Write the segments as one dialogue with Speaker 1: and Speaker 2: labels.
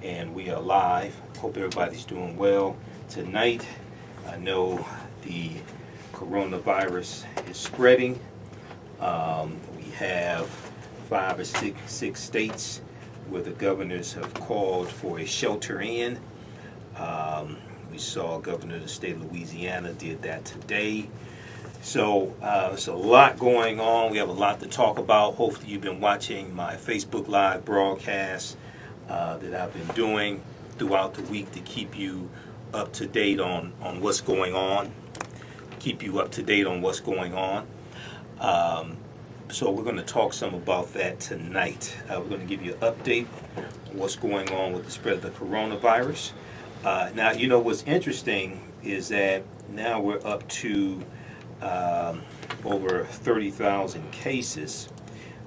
Speaker 1: and we are live. Hope everybody's doing well tonight. I know the coronavirus is spreading. We have 5 or 6 states where the governors have called for a shelter in. We saw Governor of the state of Louisiana did that today. So there's a lot going on. We have a lot to talk about. Hopefully you've been watching my Facebook Live broadcast that I've been doing throughout the week to keep you up to date on what's going on. So we're going to talk some about that tonight. We're going to give you an update on what's going on with the spread of the coronavirus. Now, you know what's interesting is that now we're up to over 30,000 cases,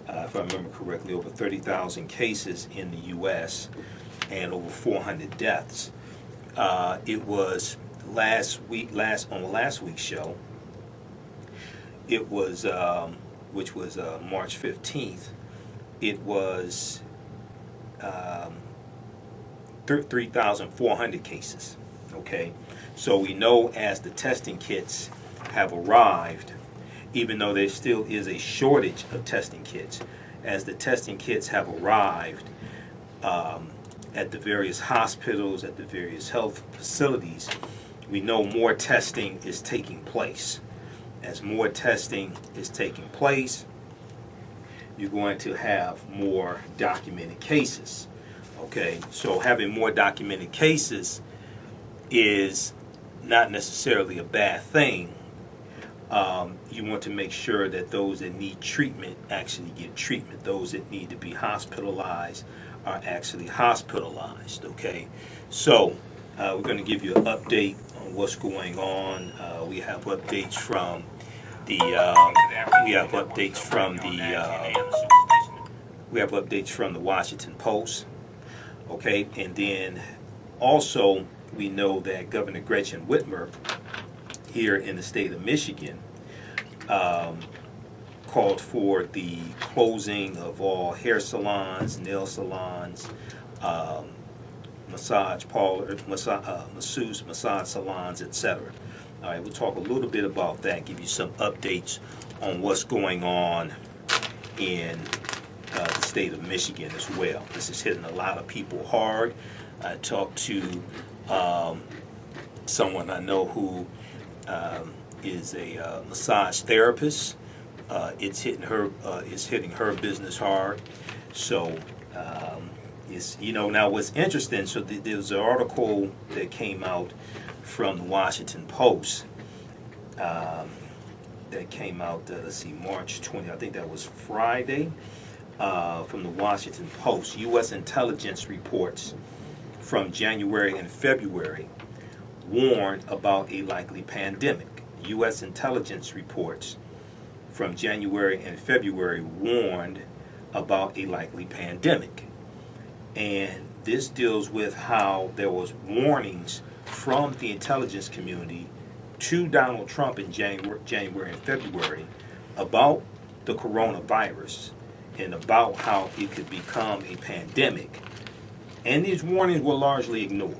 Speaker 1: if I remember correctly, over 30,000 cases in the U.S. and over 400 deaths. It was on last week's show, it was, which was March 15th, it was 3,400 cases, okay? So we know as the testing kits have arrived, even though there still is a shortage of testing kits, as the testing kits have arrived at the various hospitals, at the various health facilities, we know more testing is taking place. As more testing is taking place, you're going to have more documented cases. Okay, so having more documented cases is not necessarily a bad thing. You want to make sure that those that need treatment actually get treatment. Those that need to be hospitalized are actually hospitalized. Okay, so we're going to give you an update on what's going on. We have updates from the Washington Post. Okay, and then also we know that Governor Gretchen Whitmer here in the state of Michigan called for the closing of all hair salons, nail salons, massage parlors, masseuse, massage salons, etc. All right, we'll talk a little bit about that, give you some updates on what's going on in the state of Michigan as well. This is hitting a lot of people hard. I talked to someone I know who is a massage therapist. It's hitting her business hard. So now what's interesting. So there's an article that came out from the Washington Post that came out. Let's see, March 20. I think that was Friday. From the Washington Post, U.S. intelligence reports from January and February warned about a likely pandemic. U.S. intelligence reports from January and February warned about a likely pandemic. And this deals with how there was warnings from the intelligence community to Donald Trump in January and February about the coronavirus and about how it could become a pandemic. And these warnings were largely ignored.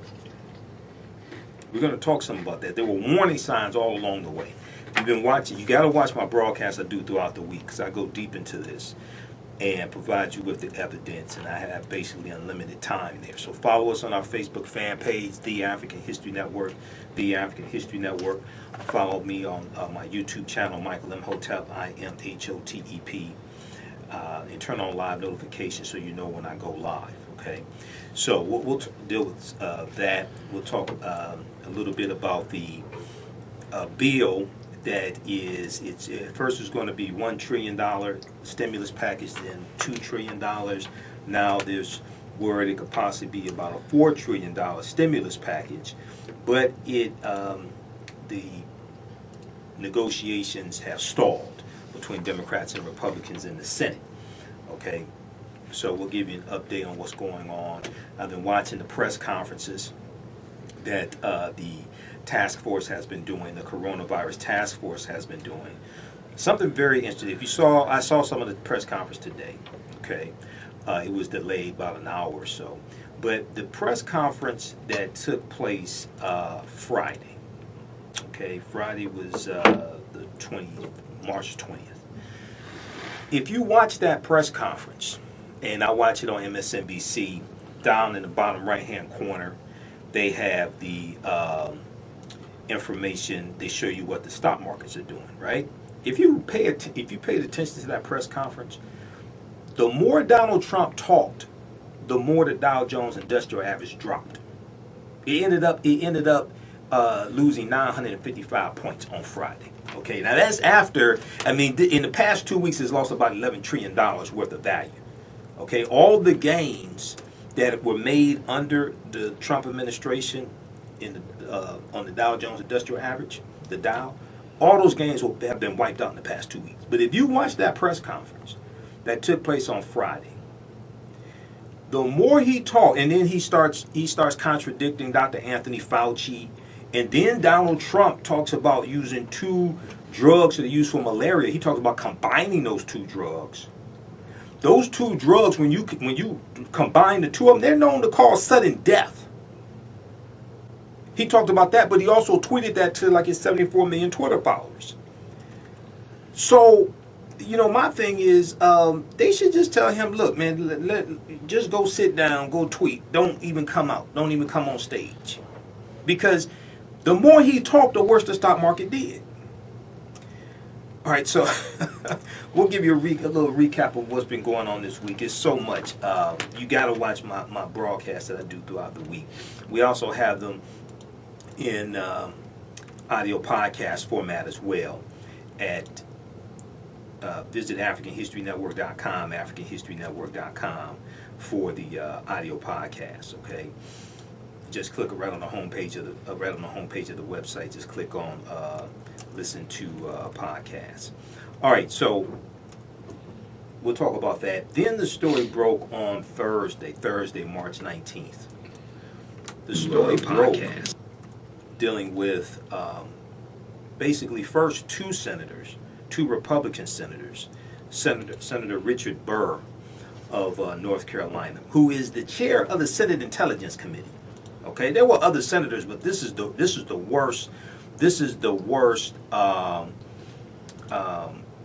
Speaker 1: We're going to talk some about that. There were warning signs all along the way. You've been watching, you got to watch my broadcasts I do throughout the week because I go deep into this and provide you with the evidence, and I have basically unlimited time there. So follow us on our Facebook fan page, The African History Network, The African History Network. Follow me on my YouTube channel, Michael Imhotep, IMHOTEP. And turn on live notifications so you know when I go live. Okay, so we'll deal with that. We'll talk a little bit about the bill that is. First is going to be $1 trillion stimulus package, then $2 trillion. Now there's word it could possibly be about a $4 trillion stimulus package, but the negotiations have stalled between Democrats and Republicans in the Senate. Okay, so we'll give you an update on what's going on. I've been watching the press conferences that the task force has been doing, the coronavirus task force has been doing. Something very interesting. If you saw, I saw some of the press conference today. Okay, it was delayed about an hour or so. But the press conference that took place Friday, okay, Friday was the 20th, March 20th. If you watch that press conference, and I watch it on MSNBC, down in the bottom right-hand corner, they have the information. They show you what the stock markets are doing, right? If you paid attention to that press conference, the more Donald Trump talked, the more the Dow Jones Industrial Average dropped. It ended up losing 955 points on Friday. Okay, now that's after. I mean, in the past 2 weeks, it's lost about $11 trillion worth of value. Okay, all the gains that were made under the Trump administration on the Dow Jones Industrial Average, the Dow, all those gains have been wiped out in the past 2 weeks. But if you watch that press conference that took place on Friday, the more he talked, and then he starts contradicting Dr. Anthony Fauci, and then Donald Trump talks about using two drugs that are used for malaria. He talks about combining those two drugs. Those two drugs, when you combine the two of them, they're known to cause sudden death. He talked about that, but he also tweeted that to like his 74 million Twitter followers. So, you know, my thing is, they should just tell him, look, man, just go sit down, go tweet. Don't even come out. Don't even come on stage. Because the more he talked, the worse the stock market did. All right, so we'll give you a little recap of what's been going on this week. It's so much. You got to watch my broadcasts that I do throughout the week. We also have them in audio podcast format as well at visit AfricanHistoryNetwork.com, AfricanHistoryNetwork.com for the audio podcast. Okay, just click right on the homepage of the website. Just click on listen to podcasts. All right, so we'll talk about that. Then the story broke on Thursday, March 19th. The story broke dealing with basically first two Republican senators, Senator Richard Burr of North Carolina, who is the chair of the Senate Intelligence Committee. Okay, there were other senators, but this is the worst. This is the worst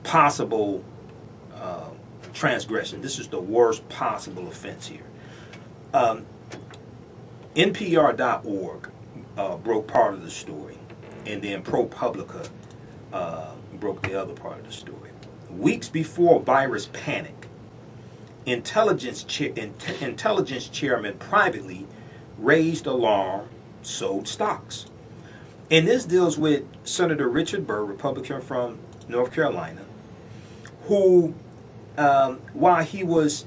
Speaker 1: possible transgression. This is the worst possible offense here. NPR.org broke part of the story, and then ProPublica broke the other part of the story. Weeks before virus panic, intelligence chairman privately raised alarm, sold stocks. And this deals with Senator Richard Burr, Republican from North Carolina, who, while he was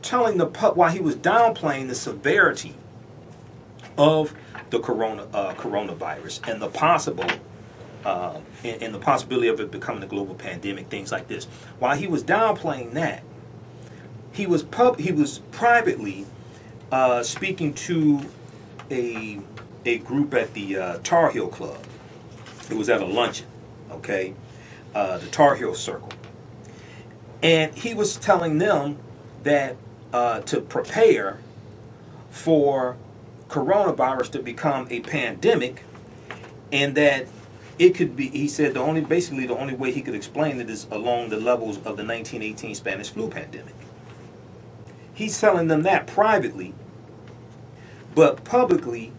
Speaker 1: downplaying the severity of the coronavirus and the possibility of it becoming a global pandemic, things like this. While he was downplaying that, he was privately speaking to a group at the Tar Heel Club. It was at a luncheon, okay, the Tar Heel Circle, and he was telling them that to prepare for coronavirus to become a pandemic, and that it could be, he said, the only way he could explain it is along the levels of the 1918 Spanish flu pandemic. He's telling them that privately, but publicly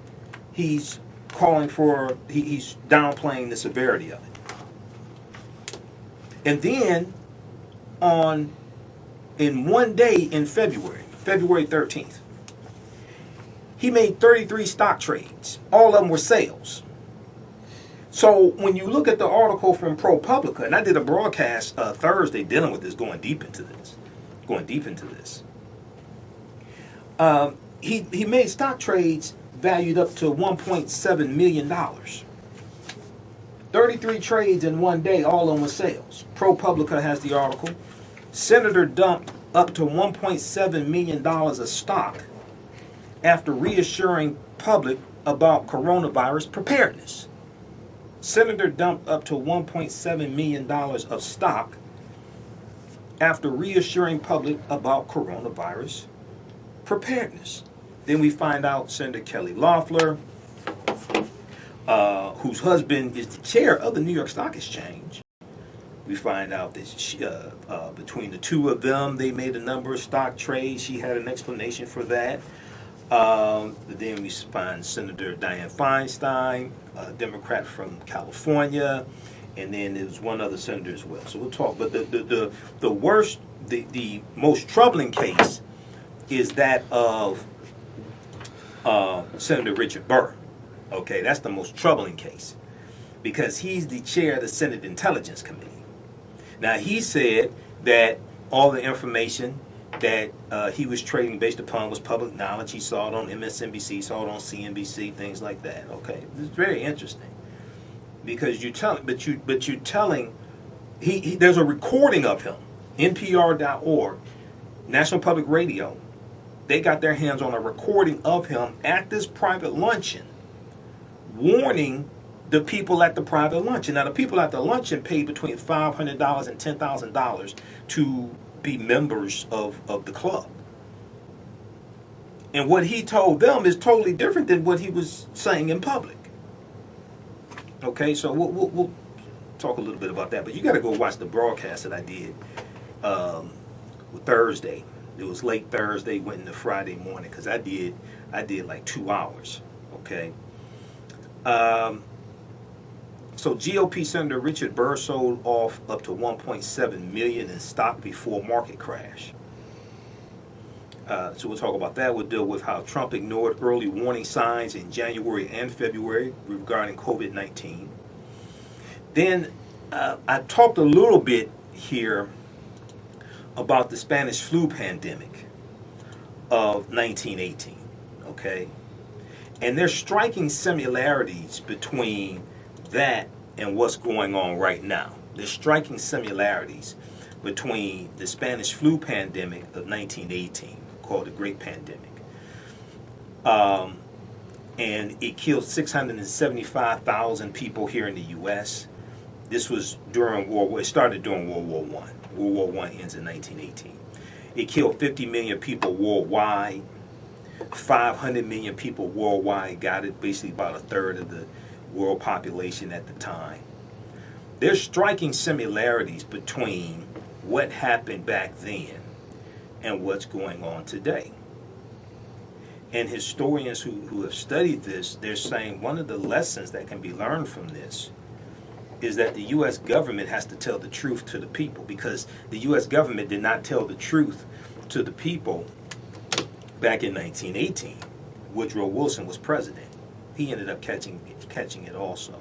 Speaker 1: he's downplaying the severity of it. And then in one day in February 13th, he made 33 stock trades. All of them were sales. So when you look at the article from ProPublica, and I did a broadcast Thursday dealing with this, going deep into this. He made stock trades valued up to $1.7 million. 33 trades in one day, all of them were sales. ProPublica has the article. Senator dumped up to $1.7 million of stock after reassuring public about coronavirus preparedness. Senator dumped up to $1.7 million of stock after reassuring public about coronavirus preparedness. Then we find out Senator Kelly Loeffler, whose husband is the chair of the New York Stock Exchange. We find out that between the two of them, they made a number of stock trades. She had an explanation for that. Then we find Senator Dianne Feinstein, a Democrat from California, and then there was one other senator as well. So we'll talk. But the most troubling case is that of Senator Richard Burr. Okay, that's the most troubling case because he's the chair of the Senate Intelligence Committee. Now, he said that all the information that he was trading based upon was public knowledge. He saw it on MSNBC, saw it on CNBC, things like that. Okay, it's very interesting because you're telling, but you're telling. There's a recording of him. NPR.org, National Public Radio. They got their hands on a recording of him at this private luncheon, warning the people at the private luncheon. Now, the people at the luncheon paid between $500 and $10,000 to be members of the club. And what he told them is totally different than what he was saying in public. Okay, so we'll talk a little bit about that. But you got to go watch the broadcast that I did Thursday. It was late Thursday, went into Friday morning because I did like 2 hours. Okay. So GOP Senator Richard Burr sold off up to $1.7 million in stock before market crash. So we'll talk about that. We'll deal with how Trump ignored early warning signs in January and February regarding COVID-19. Then I talked a little bit here about the Spanish flu pandemic of 1918. Okay, and there's striking similarities between that and what's going on right now. There's striking similarities between the Spanish flu pandemic of 1918, called the Great Pandemic, and it killed 675,000 people here in the U.S. This was during World War. It started during World War I. World War I ends in 1918. It killed 50 million people worldwide. 500 million people worldwide got it, basically about a third of the world population at the time. There's striking similarities between what happened back then and what's going on today. And historians who have studied this, they're saying one of the lessons that can be learned from this is that the U.S. government has to tell the truth to the people, because the U.S. government did not tell the truth to the people back in 1918. Woodrow Wilson was president. He ended up catching it also.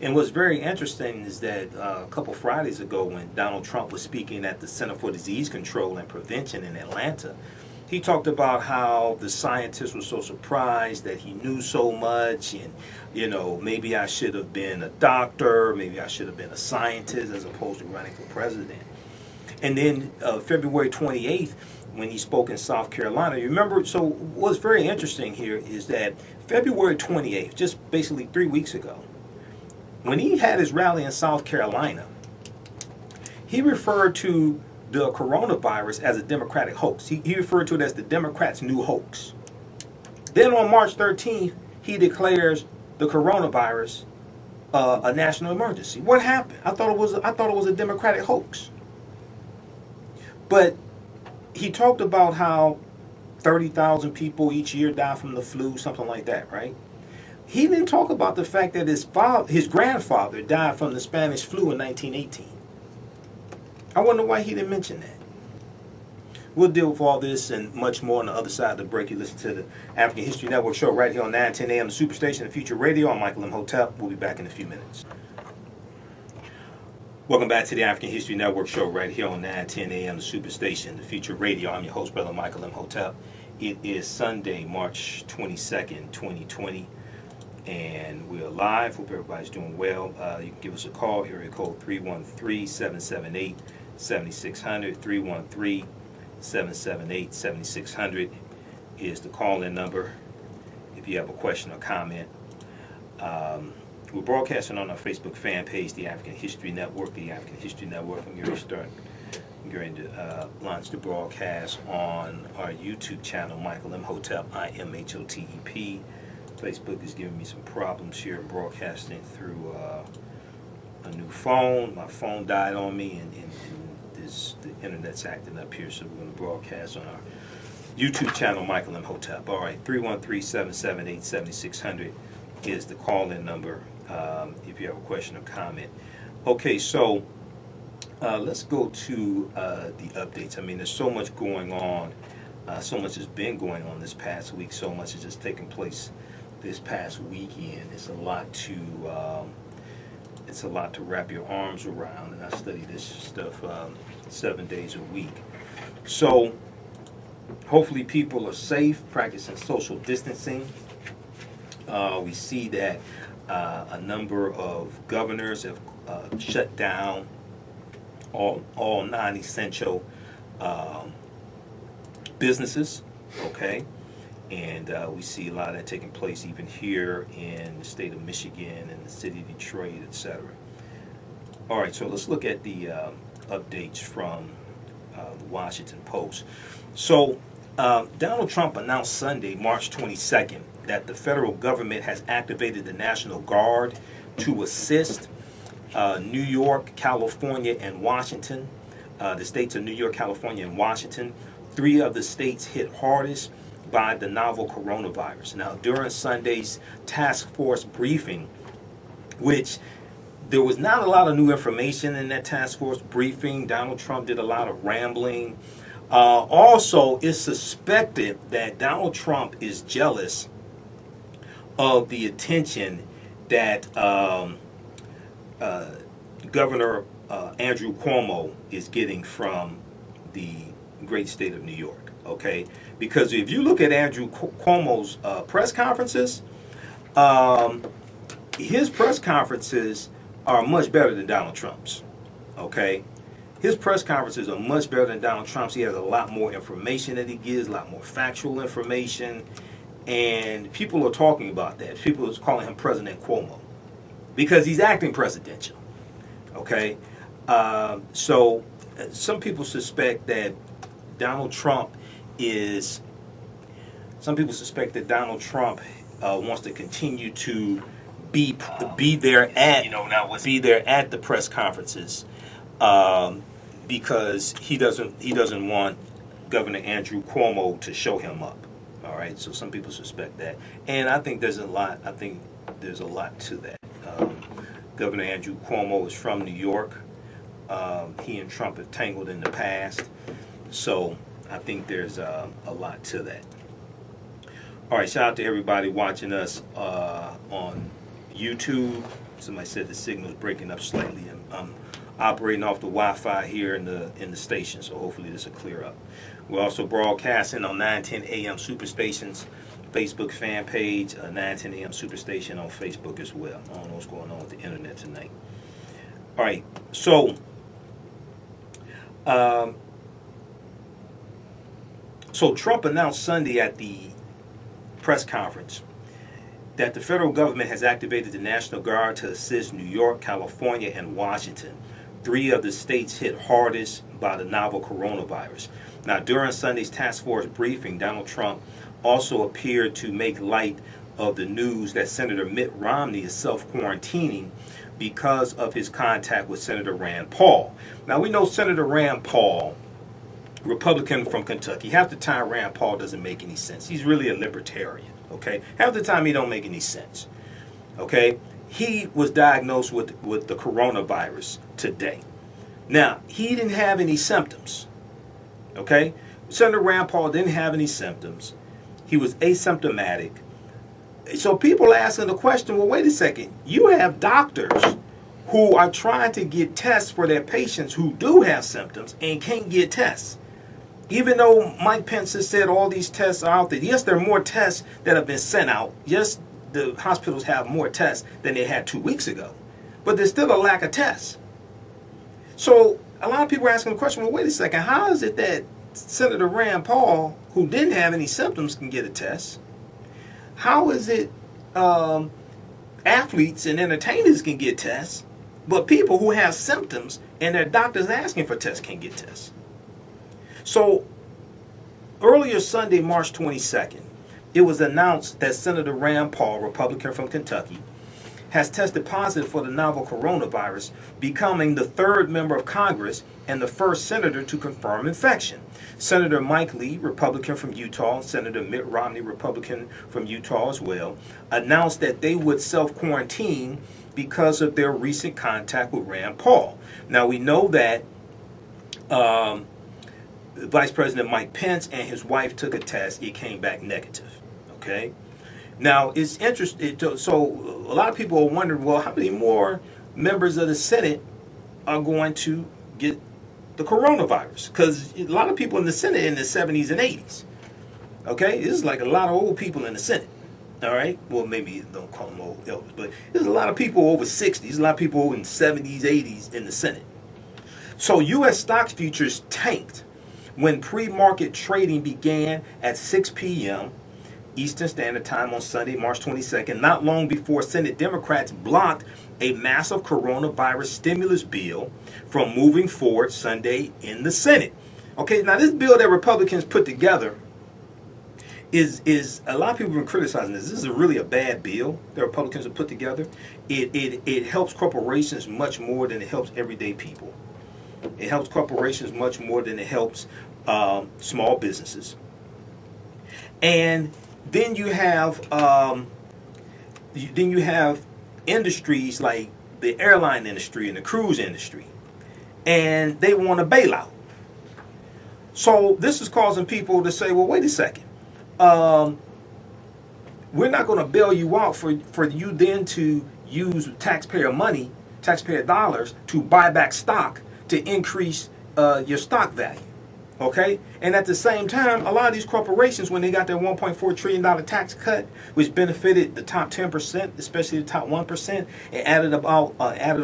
Speaker 1: And what's very interesting is that a couple Fridays ago, when Donald Trump was speaking at the Center for Disease Control and Prevention in Atlanta, he talked about how the scientists were so surprised that he knew so much, and maybe I should have been a doctor, maybe I should have been a scientist as opposed to running for president. And then February 28th, when he spoke in South Carolina, you remember, so what's very interesting here is that February 28th, just basically 3 weeks ago, when he had his rally in South Carolina, he referred to the coronavirus as a Democratic hoax. He referred to it as the Democrats' new hoax. Then on March 13th, he declares the coronavirus a national emergency. What happened? I thought it was a Democratic hoax. But he talked about how 30,000 people each year die from the flu, something like that, right? He didn't talk about the fact that his grandfather died from the Spanish flu in 1918. I wonder why he didn't mention that. We'll deal with all this and much more on the other side of the break. You listen to the African History Network show right here on 910 AM, the Superstation, the Future Radio. I'm Michael Imhotep. We'll be back in a few minutes. Welcome back to the African History Network show right here on 910 AM, the Superstation, the Future Radio. I'm your host, Brother Michael Imhotep. It is Sunday, March 22nd, 2020, and we're live. Hope everybody's doing well. You can give us a call. Area code 313-778-7600. 313-778-7600 is the call-in number if you have a question or comment. We're broadcasting on our Facebook fan page, the African History Network. The African History Network. I'm going to start We're going to launch the broadcast on our YouTube channel, Michael Imhotep, IMHOTEP. Facebook is giving me some problems here broadcasting through a new phone. My phone died on me, and the internet's acting up here, so we're going to broadcast on our YouTube channel, Michael Imhotep. All right, 313-778-7600 is the call-in number if you have a question or comment. Okay, so let's go to the updates. I mean, there's so much going on. So much has been going on this past week. So much has just taken place this past weekend. It's a lot to wrap your arms around, and I study this stuff 7 days a week. So hopefully people are safe, practicing social distancing. We see that a number of governors have shut down all non-essential businesses, okay? And we see a lot of that taking place even here in the state of Michigan and the city of Detroit, etc. All right, so let's look at the updates from the Washington Post. So Donald Trump announced Sunday, March 22nd, that the federal government has activated the National Guard to assist New York, California, and Washington. The states of New York, California, and Washington. 3 of the states hit hardest by the novel coronavirus. Now, during Sunday's task force briefing, which there was not a lot of new information in that task force briefing, Donald Trump did a lot of rambling. Also, it's suspected that Donald Trump is jealous of the attention that Governor Andrew Cuomo is getting from the great state of New York. Okay, because if you look at Andrew Cuomo's press conferences, his press conferences are much better than Donald Trump's. Okay, his press conferences are much better than Donald Trump's. He has a lot more information that he gives, a lot more factual information, and people are talking about that. People are calling him President Cuomo because he's acting presidential. Okay, so some people suspect that Donald Trump wants to continue to be there at the press conferences because he doesn't want Governor Andrew Cuomo to show him up. All right, so some people suspect that, and I think there's a lot. I think there's a lot to that. Governor Andrew Cuomo is from New York. He and Trump have tangled in the past, so I think there's a lot to that. All right, shout out to everybody watching us on YouTube. Somebody said the signal's breaking up slightly. I'm operating off the Wi-Fi here in the station, so hopefully this will clear up. We're also broadcasting on 910 AM Superstation's Facebook fan page, 910 AM Superstation on Facebook as well. I don't know what's going on with the internet tonight. All right, so Trump announced Sunday at the press conference that the federal government has activated the National Guard to assist New York, California, and Washington. 3 of the states hit hardest by the novel coronavirus. Now, during Sunday's task force briefing, Donald Trump also appeared to make light of the news that Senator Mitt Romney is self-quarantining because of his contact with Senator Rand Paul. Now, we know Senator Rand Paul, Republican from Kentucky. Half the time Rand Paul doesn't make any sense. He's really a libertarian, okay? Half the time he don't make any sense, okay? He was diagnosed with the coronavirus today. Now, he didn't have any symptoms, okay? Senator Rand Paul didn't have any symptoms. He was asymptomatic. So people are asking the question, well, wait a second. You have doctors who are trying to get tests for their patients who do have symptoms and can't get tests. Even though Mike Pence has said all these tests are out there. Yes, there are more tests that have been sent out. Yes, the hospitals have more tests than they had 2 weeks ago. But there's still a lack of tests. So a lot of people are asking the question, well, wait a second. How is it that Senator Rand Paul, who didn't have any symptoms, can get a test? How is it athletes and entertainers can get tests, but people who have symptoms and their doctors asking for tests can't get tests? So earlier Sunday, March 22nd, it was announced that Senator Rand Paul, Republican from Kentucky, has tested positive for the novel coronavirus, becoming the third member of Congress and the first senator to confirm infection. Senator Mike Lee, Republican from Utah, and Senator Mitt Romney, Republican from Utah as well, announced that they would self-quarantine because of their recent contact with Rand Paul. Now, we know that Vice President Mike Pence and his wife took a test. It came back negative. Okay? Now, it's interesting. So, a lot of people are wondering, well, how many more members of the Senate are going to get the coronavirus? Because a lot of people in the Senate in the 70s and 80s. Okay? This is like a lot of old people in the Senate. All right? Well, maybe don't call them old elders, but there's a lot of people over 60s. There's a lot of people in 70s, 80s in the Senate. So, U.S. stock futures tanked when pre-market trading began at 6 p.m. Eastern Standard Time on Sunday, March 22nd, not long before Senate Democrats blocked a massive coronavirus stimulus bill from moving forward Sunday in the Senate. Okay, now this bill that Republicans put together is a lot of people have been criticizing this. This is really a bad bill that Republicans have put together. It helps corporations much more than it helps everyday people. It helps corporations much more than it helps small businesses. And then you have industries like the airline industry and the cruise industry, and they want a bailout. So this is causing people to say, well, wait a second. We're not going to bail you out for you then to use taxpayer money, taxpayer dollars, to buy back stock to increase your stock value. Okay? And at the same time, a lot of these corporations, when they got their $1.4 trillion tax cut, which benefited the top 10%, especially the top 1%, it added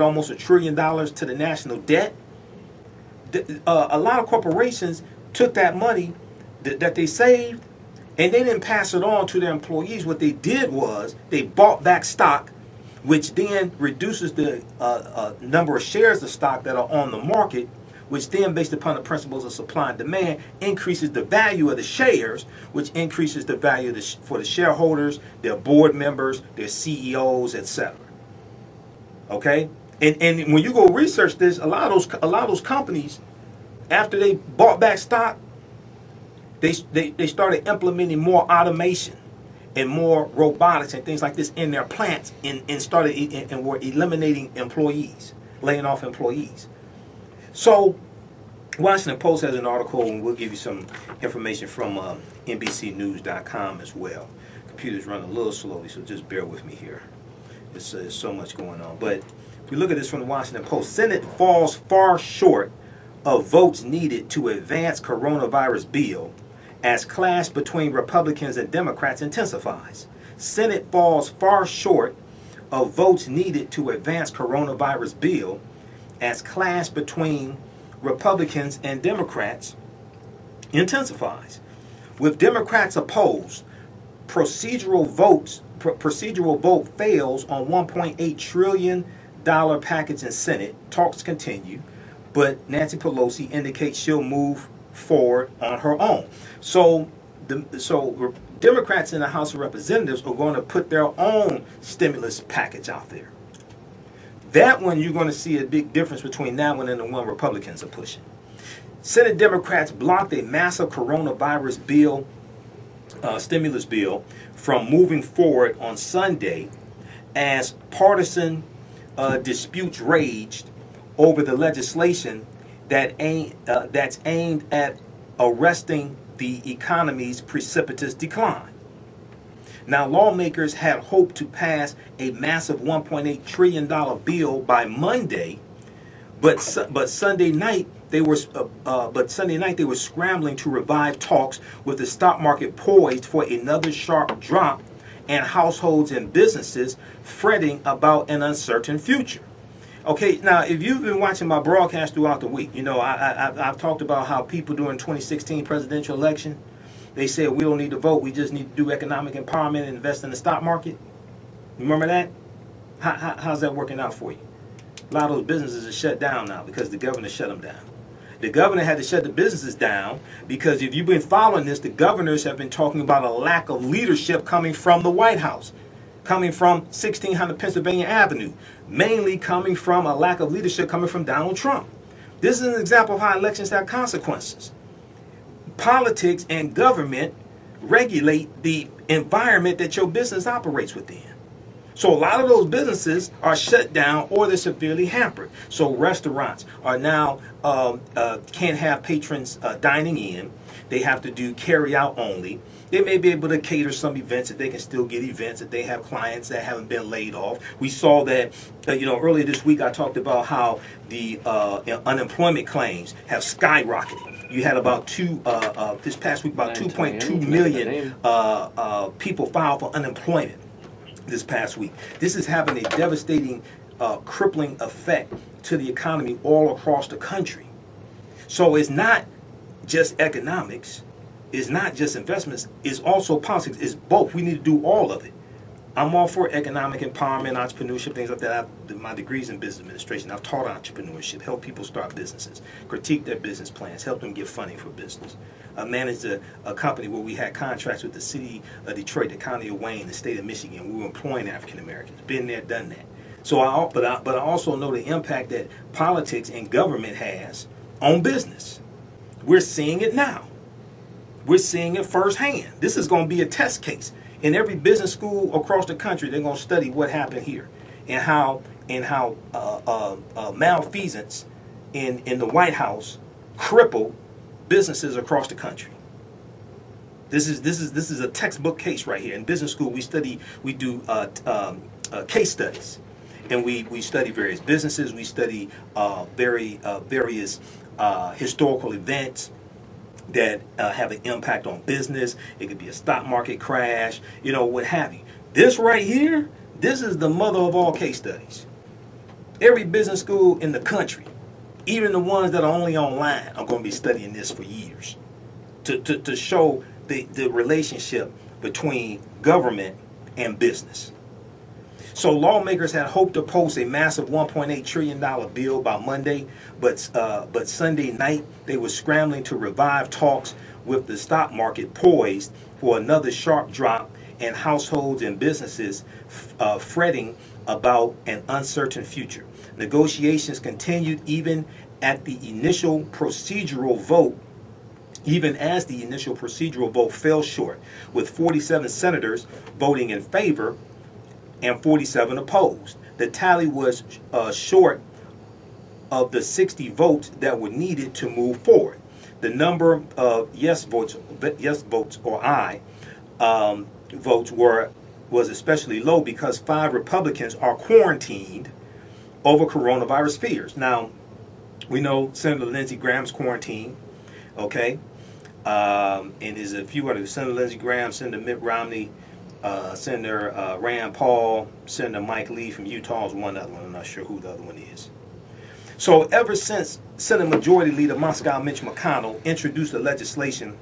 Speaker 1: almost $1 trillion to the national debt. A lot of corporations took that money that they saved, and they didn't pass it on to their employees. What they did was they bought back stock, which then reduces the number of shares of stock that are on the market, which then, based upon the principles of supply and demand, increases the value of the shares, which increases the value for the shareholders, their board members, their CEOs, etc. Okay, and when you go research this, a lot of those companies, after they bought back stock, they started implementing more automation and more robotics and things like this in their plants, and were eliminating employees, laying off employees. So, Washington Post has an article, and we'll give you some information from NBCnews.com as well. Computers run a little slowly, so just bear with me here. There's so much going on. But if we look at this from the Washington Post, Senate falls far short of votes needed to advance coronavirus bill as clash between Republicans and Democrats intensifies. Senate falls far short of votes needed to advance coronavirus bill as clash between Republicans and Democrats intensifies. With Democrats opposed, procedural vote fails on $1.8 trillion package in Senate. Talks continue, but Nancy Pelosi indicates she'll move forward on her own. So Democrats in the House of Representatives are going to put their own stimulus package out there. That one, you're going to see a big difference between that one and the one Republicans are pushing. Senate Democrats blocked a massive coronavirus bill, stimulus bill, from moving forward on Sunday as partisan disputes raged over the legislation that's aimed at arresting the economy's precipitous decline. Now, lawmakers had hoped to pass a massive $1.8 trillion bill by Monday, but Sunday night they were scrambling to revive talks with the stock market poised for another sharp drop and households and businesses fretting about an uncertain future. Okay, now if you've been watching my broadcast throughout the week, you know I've talked about how people during 2016 presidential election, they said we don't need to vote, we just need to do economic empowerment and invest in the stock market. Remember that? How's that working out for you? A lot of those businesses are shut down now because the governor shut them down. The governor had to shut the businesses down because if you've been following this, the governors have been talking about a lack of leadership coming from the White House, coming from 1600 Pennsylvania Avenue, mainly coming from a lack of leadership coming from Donald Trump. This is an example of how elections have consequences. Politics and government regulate the environment that your business operates within. So a lot of those businesses are shut down or they're severely hampered. So restaurants are now can't have patrons dining in. They have to do carry out only. They may be able to cater some events if they can still get events, if they have clients that haven't been laid off. We saw that, earlier this week I talked about how the unemployment claims have skyrocketed. You had about this past week, about 2.2 million people filed for unemployment this past week. This is having a devastating, crippling effect to the economy all across the country. So it's not just economics, it's not just investments, it's also politics, it's both. We need to do all of it. I'm all for economic empowerment, entrepreneurship, things like that. My degree's in business administration. I've taught entrepreneurship, help people start businesses, critique their business plans, help them get funding for business. I managed a company where we had contracts with the city of Detroit, the county of Wayne, the state of Michigan. We were employing African Americans. Been there, done that. So but I also know the impact that politics and government has on business. We're seeing it now. We're seeing it firsthand. This is going to be a test case. In every business school across the country, they're going to study what happened here and how malfeasance in the White House crippled businesses across the country. This is a textbook case right here. In business school, we do case studies, and we study various businesses. We study various historical events that have an impact on business. It could be a stock market crash, what have you. This right here, this is the mother of all case studies. Every business school in the country, even the ones that are only online, are going to be studying this for years to show the relationship between government and business. So lawmakers had hoped to post a massive $1.8 trillion bill by Monday, but Sunday night they were scrambling to revive talks with the stock market poised for another sharp drop and households and businesses fretting about an uncertain future. Negotiations continued even as the initial procedural vote fell short, with 47 senators voting in favor and 47 opposed. The tally was short of the 60 votes that were needed to move forward. The number of yes votes or aye votes was especially low because 5 Republicans are quarantined over coronavirus fears. Now, we know Senator Lindsey Graham's quarantined, okay? And there's a few others. Senator Lindsey Graham, Senator Mitt Romney, Senator Rand Paul, Senator Mike Lee from Utah is one other one. I'm not sure who the other one is. So ever since Senate Majority Leader Moscow Mitch McConnell introduced the legislation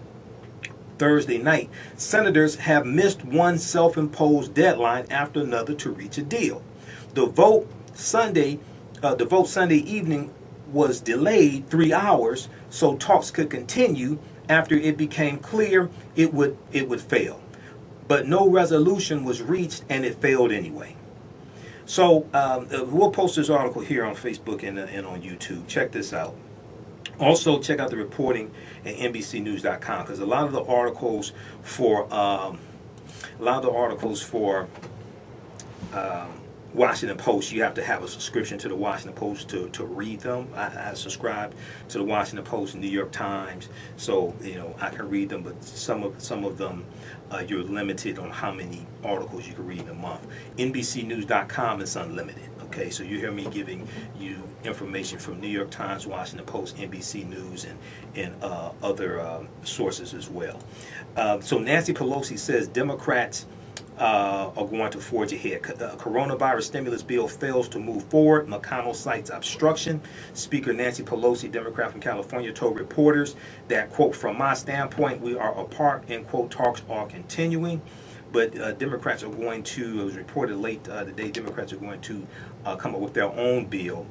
Speaker 1: Thursday night, senators have missed one self-imposed deadline after another to reach a deal. The vote Sunday evening was delayed 3 hours so talks could continue after it became clear it would fail. But no resolution was reached and it failed anyway. So we'll post this article here on Facebook and on YouTube. Check this out. Also, check out the reporting at NBCNews.com because a lot of the articles for Washington Post, you have to have a subscription to the Washington Post to read them. I subscribe to the Washington Post and New York Times, so I can read them. But some of them, you're limited on how many articles you can read in a month. NBCNews.com is unlimited. Okay, so you hear me giving you information from New York Times, Washington Post, NBC News, and other sources as well. So Nancy Pelosi says Democrats are going to forge ahead. Coronavirus stimulus bill fails to move forward. McConnell cites obstruction. Speaker Nancy Pelosi, Democrat from California, told reporters that, quote, from my standpoint, we are apart, end quote, talks are continuing. But Democrats are going to, it was reported late today, Democrats are going to come up with their own bill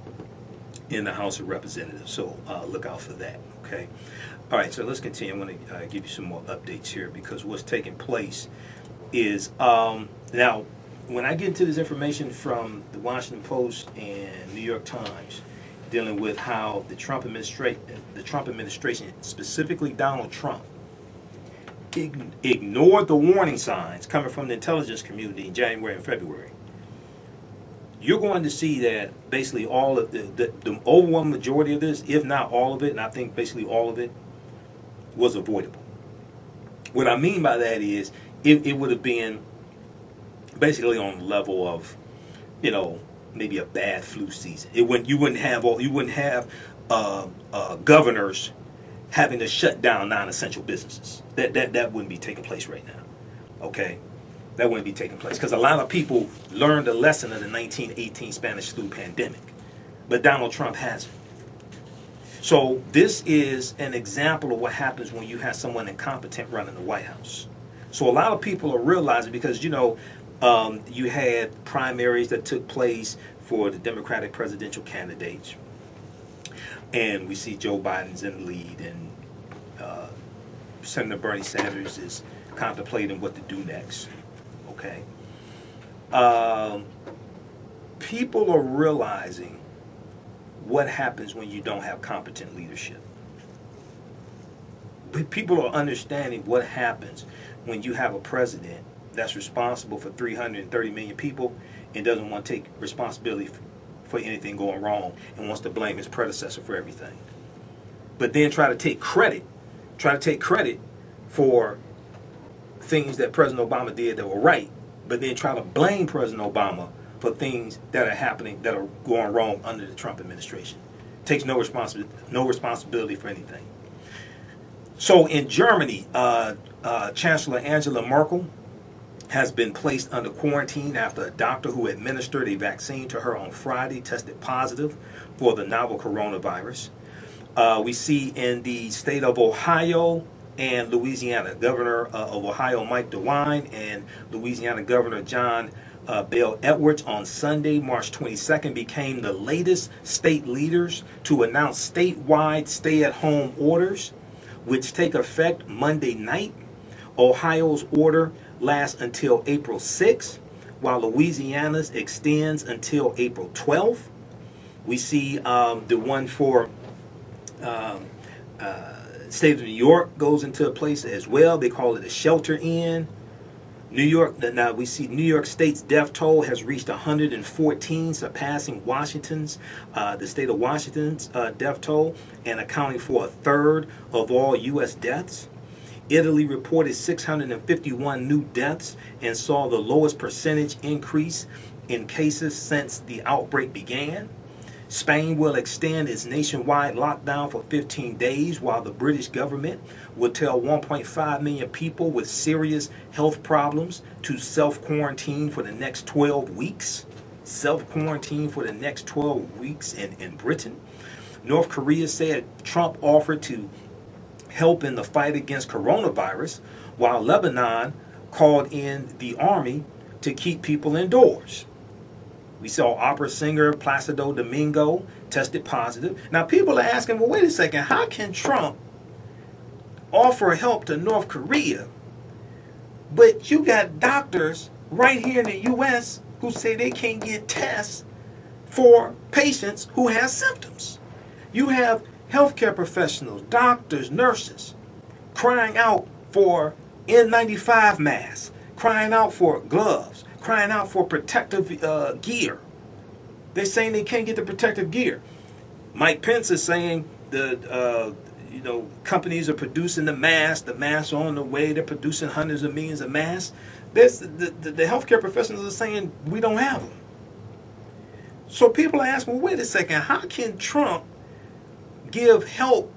Speaker 1: in the House of Representatives. So look out for that. Okay. All right. So let's continue. I'm going to give you some more updates here, because what's taking place is now when I get into this information from the Washington Post and New York Times, dealing with how the Trump administration, specifically Donald Trump, ignored the warning signs coming from the intelligence community in January and February, you're going to see that basically all of the overwhelming majority of this, if not all of it, and I think basically all of it, was avoidable. What I mean by that is it would have been basically on the level of, maybe a bad flu season. You wouldn't have governors having to shut down non-essential businesses. That wouldn't be taking place right now. Okay, that wouldn't be taking place, because a lot of people learned the lesson of the 1918 Spanish flu pandemic, but Donald Trump hasn't. So this is an example of what happens when you have someone incompetent running the White House. So a lot of people are realizing, because you had primaries that took place for the Democratic presidential candidates, and we see Joe Biden's in the lead, and Senator Bernie Sanders is contemplating what to do next. Okay, people are realizing what happens when you don't have competent leadership. But people are understanding what happens when you have a president that's responsible for 330 million people and doesn't want to take responsibility for anything going wrong and wants to blame his predecessor for everything. But then try to take credit for things that President Obama did that were right, but then try to blame President Obama for things that are happening, that are going wrong under the Trump administration. Takes no responsibility for anything. So in Germany, Chancellor Angela Merkel has been placed under quarantine after a doctor who administered a vaccine to her on Friday tested positive for the novel coronavirus. We see in the state of Ohio and Louisiana, Governor of Ohio Mike DeWine and Louisiana Governor John Bel Edwards on Sunday, March 22nd, became the latest state leaders to announce statewide stay-at-home orders, which take effect Monday night. Ohio's order lasts until April 6th, while Louisiana's extends until April 12th. We see the one for state of New York goes into place as well. They call it a shelter in. New York, now we see New York State's death toll has reached 114, surpassing Washington's, the state of Washington's death toll, and accounting for a third of all U.S. deaths. Italy reported 651 new deaths and saw the lowest percentage increase in cases since the outbreak began. Spain will extend its nationwide lockdown for 15 days, while the British government will tell 1.5 million people with serious health problems to self-quarantine for the next 12 weeks. Self-quarantine for the next 12 weeks in Britain. North Korea said Trump offered to help in the fight against coronavirus, while Lebanon called in the army to keep people indoors. We saw opera singer Placido Domingo tested positive. Now people are asking, well, wait a second, how can Trump offer help to North Korea, but you got doctors right here in the U.S. who say they can't get tests for patients who have symptoms? You have healthcare professionals, doctors, nurses, crying out for N95 masks, crying out for gloves, crying out for protective gear. They're saying they can't get the protective gear. Mike Pence is saying the companies are producing the masks are on the way, they're producing hundreds of millions of masks. The healthcare professionals are saying we don't have them. So people are asking, well, wait a second, how can Trump give help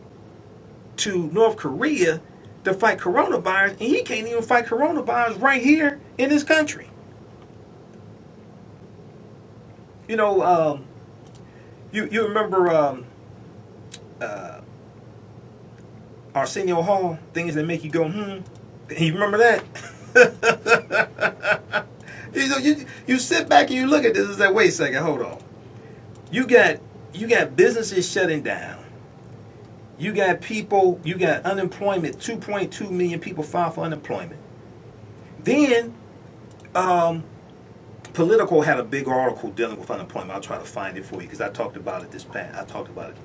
Speaker 1: to North Korea to fight coronavirus, and he can't even fight coronavirus right here in his country? You remember Arsenio Hall, things that make you go, You remember that? You sit back and you look at this and say, wait a second, hold on. You got you got businesses shutting down. You got people, you got unemployment, 2.2 million people filed for unemployment. Then, Politico had a big article dealing with unemployment. I'll try to find it for you because I talked about it I talked about it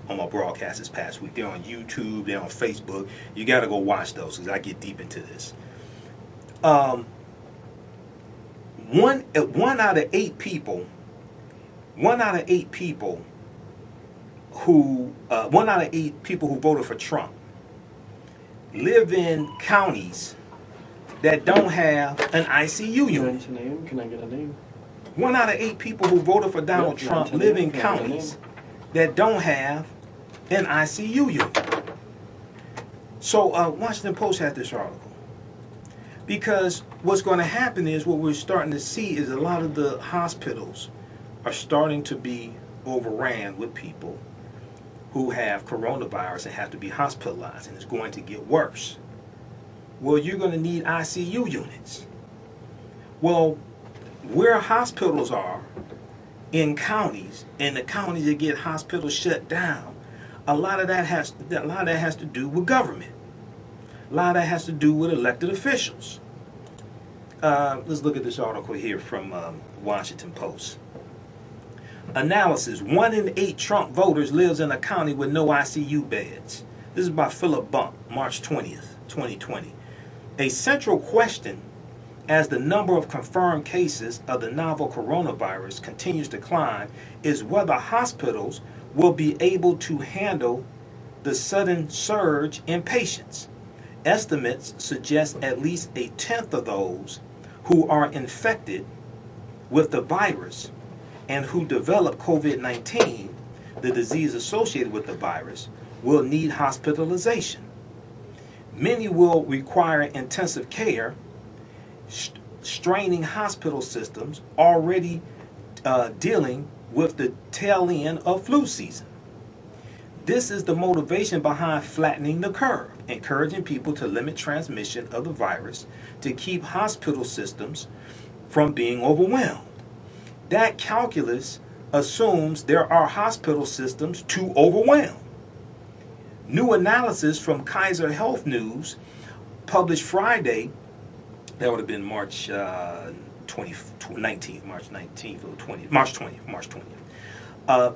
Speaker 1: on my broadcast this past week. They're on YouTube, they're on Facebook. You got to go watch those because I get deep into this. One out of eight people who voted for Trump live in counties that don't have an ICU unit.
Speaker 2: Can I get a name?
Speaker 1: 1 out of 8 people who voted for Donald Trump live in counties that don't have an ICU unit. So Washington Post had this article. Because what's going to happen is, what we're starting to see is a lot of the hospitals are starting to be overran with people who have coronavirus and have to be hospitalized, and it's going to get worse. Well, you're going to need ICU units. Well, where hospitals are in counties, and the counties that get hospitals shut down, a lot of that has to do with government. A lot of that has to do with elected officials. Let's look at this article here from Washington Post. Analysis: 1 in 8 Trump voters lives in a county with no ICU beds. This is by Philip Bump, March 20th, 2020. A central question as the number of confirmed cases of the novel coronavirus continues to climb is whether hospitals will be able to handle the sudden surge in patients. Estimates suggest at least a tenth of those who are infected with the virus and who develop COVID-19, the disease associated with the virus, will need hospitalization. Many will require intensive care, straining hospital systems already dealing with the tail end of flu season. This is the motivation behind flattening the curve, encouraging people to limit transmission of the virus to keep hospital systems from being overwhelmed. That calculus assumes there are hospital systems too overwhelmed. New analysis from Kaiser Health News, published Friday, that would have been March 20th.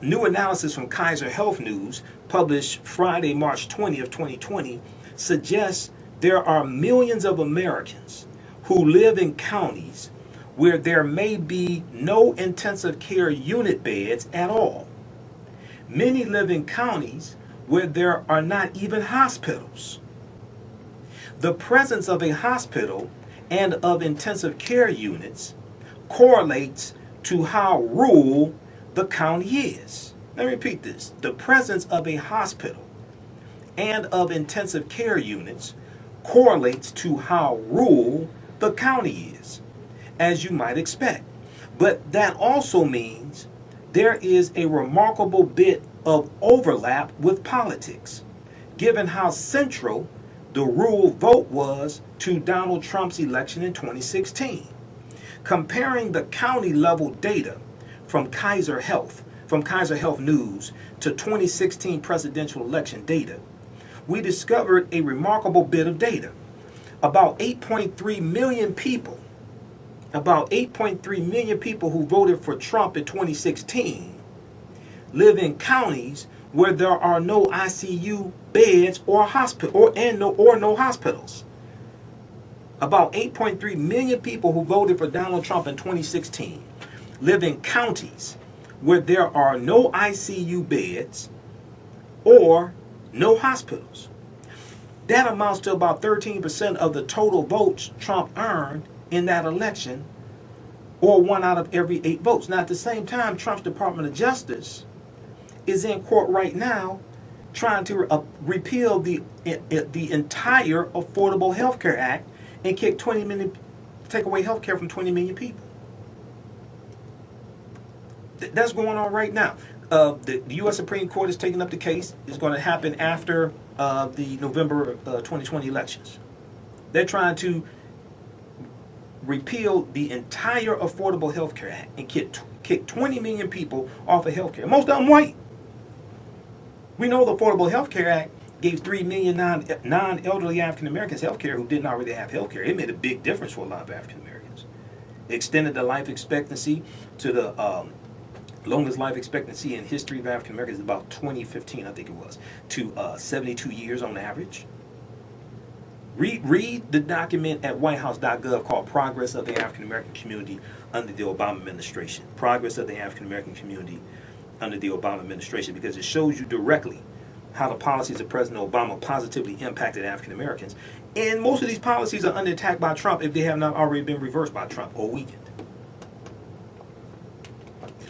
Speaker 1: New analysis from Kaiser Health News, published Friday, March 20th, 2020, suggests there are millions of Americans who live in counties where there may be no intensive care unit beds at all. Many live in counties where there are not even hospitals. The presence of a hospital and of intensive care units correlates to how rural the county is. Let me repeat this. The presence of a hospital and of intensive care units correlates to how rural the county is, as you might expect. But that also means there is a remarkable bit of overlap with politics, given how central the rural vote was to Donald Trump's election in 2016. Comparing the county level data from Kaiser Health News to 2016 presidential election data, we discovered a remarkable bit of data. About 8.3 million people who voted for Trump in 2016 live in counties where there are no ICU beds or no hospitals. About 8.3 million people who voted for Donald Trump in 2016 live in counties where there are no ICU beds or no hospitals. That amounts to about 13% of the total votes Trump earned in that election, or 1 out of every 8 votes. Now, at the same time, Trump's Department of Justice is in court right now trying to repeal the entire Affordable Health Care Act and take away health care from 20 million people. That's going on right now. The U.S. Supreme Court is taking up the case. It's going to happen after the November 2020 elections. They're trying to repeal the entire Affordable Health Care Act and kick 20 million people off of health care. Most of them white. We know the Affordable Health Care Act gave 3 million non-elderly African Americans health care who didn't already have health care. It made a big difference for a lot of African Americans. Extended the life expectancy to the longest life expectancy in history of African Americans, about 2015, I think it was, to 72 years on average. Read the document at whitehouse.gov called Progress of the African American Community under the Obama administration. Progress of the African American Community under the Obama administration, because it shows you directly how the policies of President Obama positively impacted African Americans. And most of these policies are under attack by Trump if they have not already been reversed by Trump or weakened.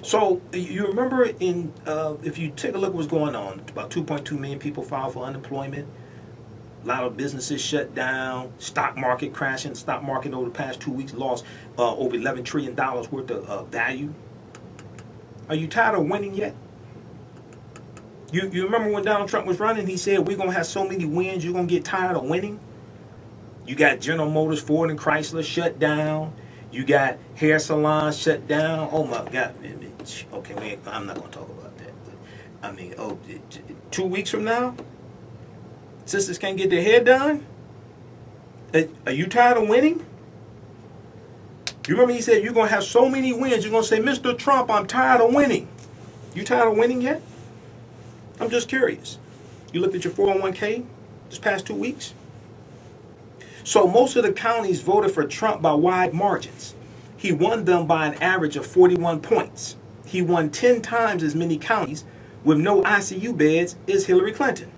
Speaker 1: So you remember if you take a look at what's going on, about 2.2 million people filed for unemployment. A lot of businesses shut down, stock market crashing. Stock market over the past 2 weeks lost over $11 trillion worth of value. Are you tired of winning yet? You remember when Donald Trump was running, he said, we're going to have so many wins, you're going to get tired of winning? You got General Motors, Ford, and Chrysler shut down. You got hair salons shut down. Oh, my God. Okay, I'm not going to talk about that. But, I mean, 2 weeks from now, sisters can't get their hair done? Are you tired of winning? You remember he said, you're going to have so many wins, you're going to say, Mr. Trump, I'm tired of winning. You tired of winning yet? I'm just curious. You looked at your 401k this past 2 weeks? So most of the counties voted for Trump by wide margins. He won them by an average of 41 points. He won 10 times as many counties with no ICU beds as Hillary Clinton.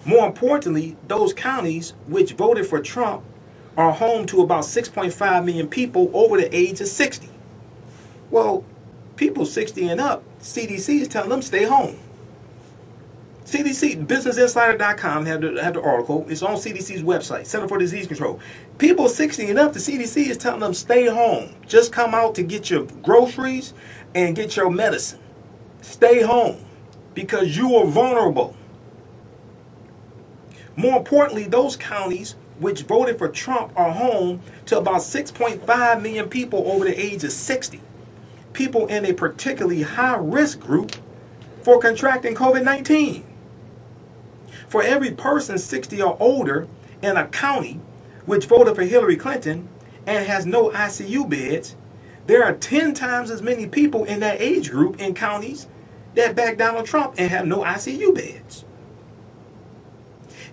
Speaker 1: More importantly, those counties which voted for Trump are home to about 6.5 million people over the age of 60. Well, people 60 and up, CDC is telling them stay home. CDC, BusinessInsider.com had the article. It's on CDC's website, Center for Disease Control. People 60 and up, the CDC is telling them stay home. Just come out to get your groceries and get your medicine. Stay home because you are vulnerable. More importantly, those counties which voted for Trump are home to about 6.5 million people over the age of 60. People in a particularly high-risk group for contracting COVID-19. For every person 60 or older in a county which voted for Hillary Clinton and has no ICU beds, there are 10 times as many people in that age group in counties that back Donald Trump and have no ICU beds.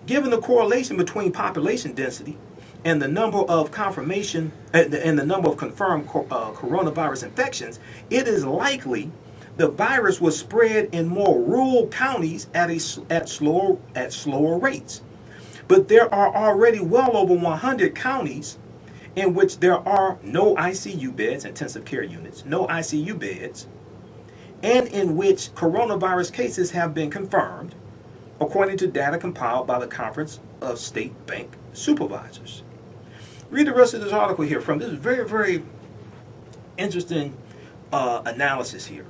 Speaker 1: Given the correlation between population density and the number of confirmation and the number of confirmed coronavirus infections, it is likely the virus was spread in more rural counties at slower rates. But there are already well over 100 counties in which there are no ICU beds, intensive care units, no ICU beds, and in which coronavirus cases have been confirmed, according to data compiled by the Conference of State Bank Supervisors. Read the rest of this article here from this very, very interesting analysis here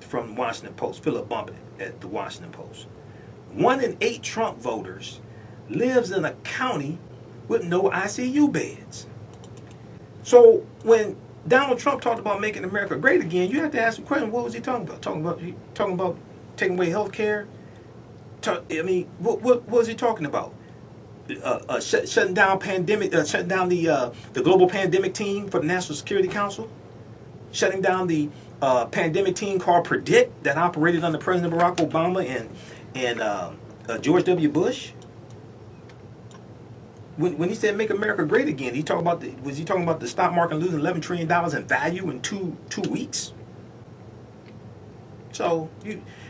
Speaker 1: from the Washington Post. Philip Bumpet at the Washington Post. 1 in 8 Trump voters lives in a county with no ICU beds. So when Donald Trump talked about making America great again, you have to ask the question, what was he talking about? Talking about taking away health care? What was he talking about? Shutting down the global pandemic team for the National Security Council? Shutting down the pandemic team called PREDICT that operated under President Barack Obama and George W. Bush? When he said make America great again, was he talking about the stock market losing $11 trillion in value in two weeks? So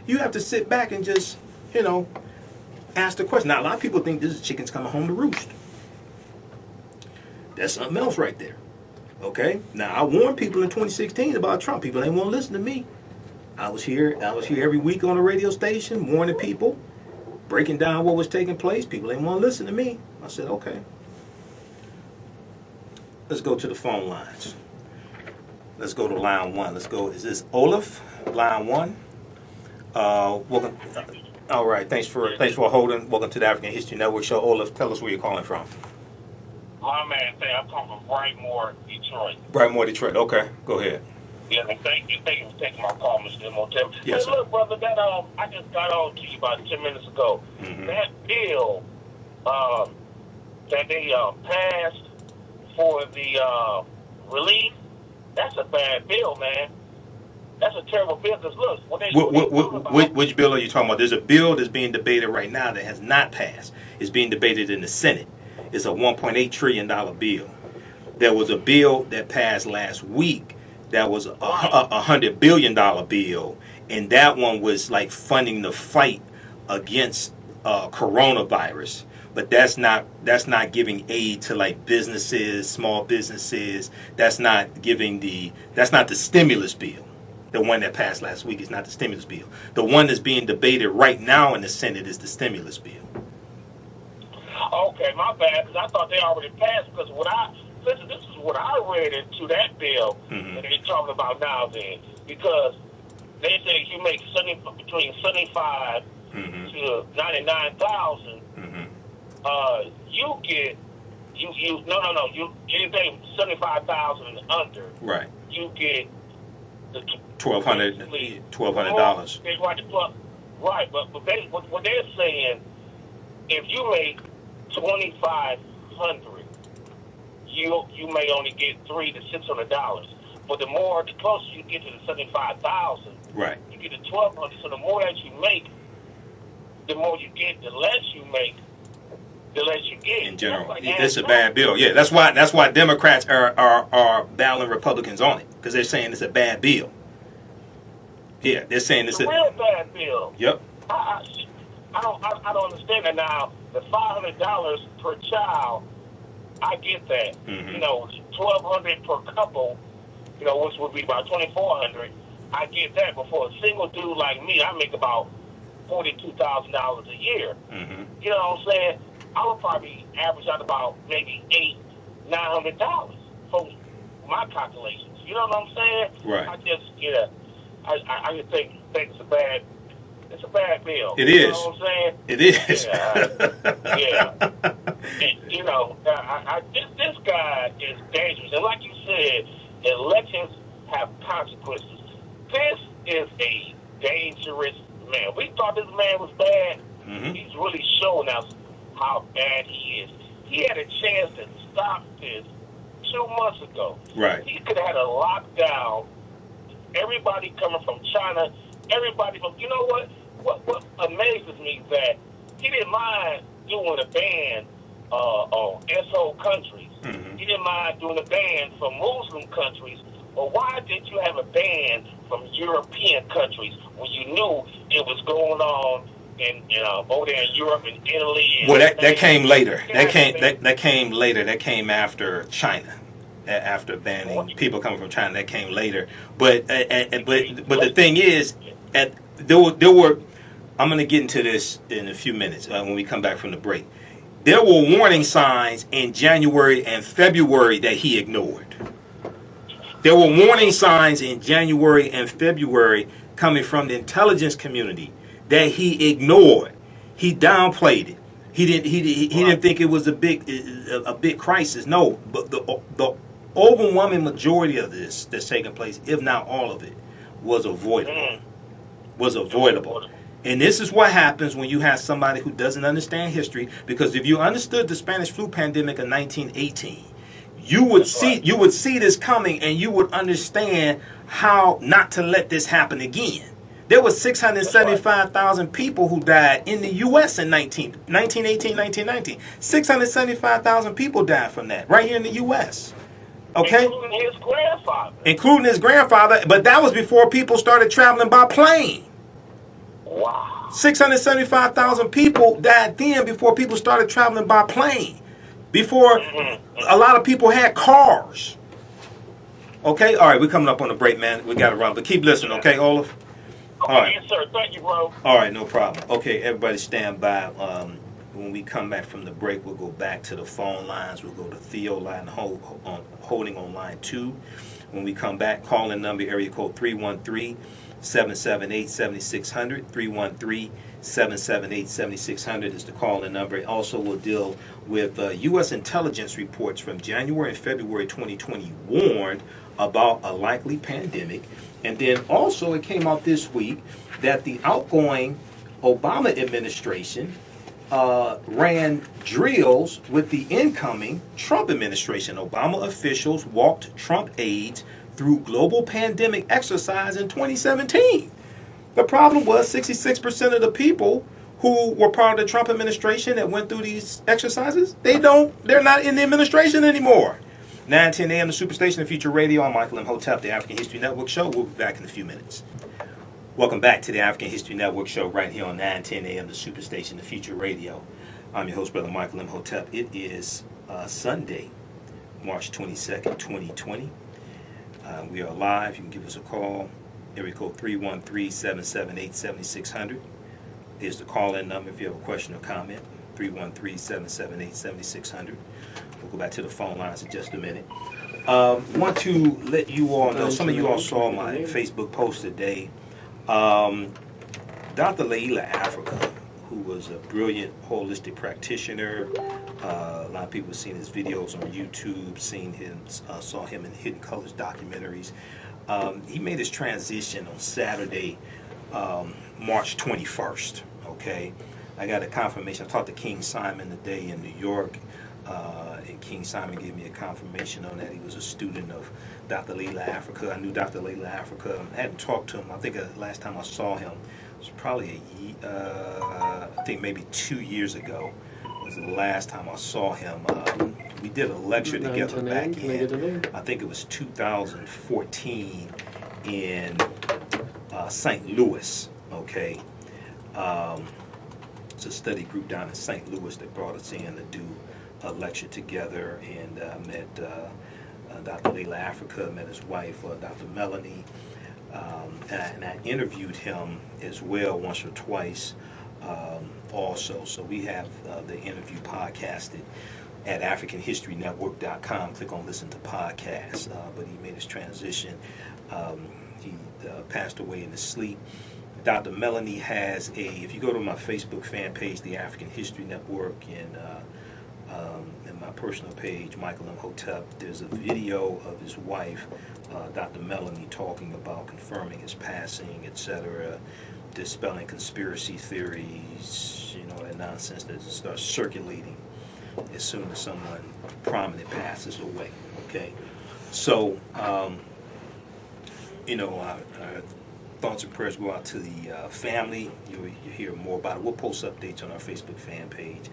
Speaker 1: you have to sit back and just, ask the question. Now, a lot of people think this is chickens coming home to roost. That's something else right there. Okay? Now, I warned people in 2016 about Trump. People ain't want to listen to me. I was here every week on a radio station, warning people, breaking down what was taking place. People ain't want to listen to me. I said, okay. Let's go to the phone lines. Let's go to line 1. Let's go. Is this Olaf? Line 1. Welcome. All right. Thanks for holding. Welcome to the African History Network show. Olaf, tell us where you're calling from.
Speaker 2: My man, I'm calling from Brightmoor, Detroit.
Speaker 1: Brightmoor, Detroit. Okay. Go ahead.
Speaker 2: Yeah, thank you for taking my call, Mr. Imhotep.
Speaker 1: Yes,
Speaker 2: Hey,
Speaker 1: sir.
Speaker 2: look, brother, that I just got on to you about 10 minutes ago.
Speaker 1: Mm-hmm.
Speaker 2: That bill that they passed for the relief, that's a bad bill, man. That's a terrible bill. Because look,
Speaker 1: Which bill are you talking about? There's a bill that's being debated right now that has not passed. It's being debated in the Senate. It's a $1.8 trillion bill. There was a bill that passed last week that was a $100 billion bill, and that one was like funding the fight against coronavirus. But that's not giving aid to like businesses, small businesses. That's not the stimulus bill. The one that passed last week is not the stimulus bill. The one that's being debated right now in the Senate is the stimulus bill.
Speaker 2: Okay, my bad, because I thought they already passed. Because this is what I read into that bill that they're talking about now. Then, because they say you make between 75 to 99,000, you get you anything 75,000 and under,
Speaker 1: right?
Speaker 2: You get the
Speaker 1: $1,200.
Speaker 2: Right, but what they're saying, if you make 2,500, you may only get $300 to $600. But the closer you get to the 75,000,
Speaker 1: right,
Speaker 2: you get to 1,200. So the more that you make, the more you get. The less you make, the less you get.
Speaker 1: In general, it's a bad bill. Yeah, that's why Democrats are battling Republicans on it, because they're saying it's a bad bill. Yeah, they're saying it's
Speaker 2: a real bad bill.
Speaker 1: Yep.
Speaker 2: I don't understand that now. The $500 per child, I get that. $1,200 per couple, which would be about $2,400. I get that. But for a single dude like me, I make about $42,000 a year. You know what I'm saying? I would probably average out about maybe $900 for my calculations. You know what I'm saying?
Speaker 1: Right.
Speaker 2: I just think it's a bad bill.
Speaker 1: It is.
Speaker 2: You know what I'm saying?
Speaker 1: It is.
Speaker 2: Yeah. This guy is dangerous. And like you said, elections have consequences. This is a dangerous man. We thought this man was bad. He's really showing us how bad he is. He had a chance to stop this 2 months ago.
Speaker 1: Right.
Speaker 2: He could have had a lockdown. Everybody coming from China, everybody from, you know what? What amazes me is that he didn't mind doing a ban on SO countries. He didn't mind doing a ban from Muslim countries. But why did you have a ban from European countries when you knew it was going on in over there in Europe and Italy?
Speaker 1: Well, that came later. That came later. That came after China. After banning people coming from China, that came later. But the thing is, there were. I'm going to get into this in a few minutes when we come back from the break. There were warning signs in January and February that he ignored. There were warning signs in January and February coming from the intelligence community that he ignored. He downplayed it. He didn't think it was a big crisis. No, but the overwhelming majority of this that's taking place, if not all of it, was avoidable. And this is what happens when you have somebody who doesn't understand history. Because if you understood the Spanish flu pandemic of 1918, you would see this coming, and you would understand how not to let this happen again. There were 675,000 people who died in the U.S. in 1918, 1919. 675,000 people died from that right here in the U.S. Okay? Including his grandfather. But that was before people started traveling by plane.
Speaker 2: Wow.
Speaker 1: 675,000 people died then before people started traveling by plane. Before a lot of people had cars. Okay? All right, we're coming up on the break, man. We got to run. But keep listening, okay, Olaf? All right.
Speaker 2: Yes, sir. Thank you, bro.
Speaker 1: All right, no problem. Okay, everybody stand by. We When we come back from the break, we'll go back to the phone lines. We'll go to Theo line holding on line 2. When we come back, call-in number area code 313-778-7600. 313-778-7600 is the call-in number. Also, we'll deal with U.S. intelligence reports from January and February 2020 warned about a likely pandemic. And then also it came out this week that the outgoing Obama administration ran drills with the incoming Trump administration. Obama officials walked Trump aides through global pandemic exercise in 2017. The problem was 66% of the people who were part of the Trump administration that went through these exercises, they're not in the administration anymore. 9:10 a.m. the Superstation of Future Radio. I'm Michael Imhotep, the African History Network Show. We'll be back in a few minutes. Welcome back to the African History Network Show right here on 9:10 a.m. the Superstation of Future Radio. I'm your host, Brother Michael Imhotep. It is Sunday, March 22nd, 2020. We are live. You can give us a call. Area code 313-778-7600 is the call-in number if you have a question or comment. 313-778-7600. We'll go back to the phone lines in just a minute. Want to let you all know, some of you all saw my Facebook post today. Dr. Layla Africa, who was a brilliant holistic practitioner. A lot of people have seen his videos on YouTube, saw him in Hidden Colors documentaries. He made his transition on Saturday, March 21st. Okay, I got a confirmation. I talked to King Simon today in New York, and King Simon gave me a confirmation on that. He was a student of Dr. Layla Africa. I knew Dr. Layla Africa. I hadn't talked to him. I think last time I saw him was probably I think maybe 2 years ago. Was the last time I saw him. We did a lecture together back in, I think it was 2014 in St. Louis. Okay, it's a study group down in St. Louis that brought us in to do a lecture together, and met Dr. Layla Africa, met his wife, Dr. Melanie, and I interviewed him as well once or twice also. So we have the interview podcasted at AfricanHistoryNetwork.com. Click on listen to podcasts. But he made his transition. He passed away in his sleep. Dr. Melanie has if you go to my Facebook fan page, the African History Network, and my personal page, Michael Imhotep, there's a video of his wife, Dr. Melanie, talking about confirming his passing, etc., dispelling conspiracy theories, that nonsense that starts circulating as soon as someone prominent passes away. Okay, so our thoughts and prayers go out to the family. You hear more about it. We'll post updates on our Facebook fan page.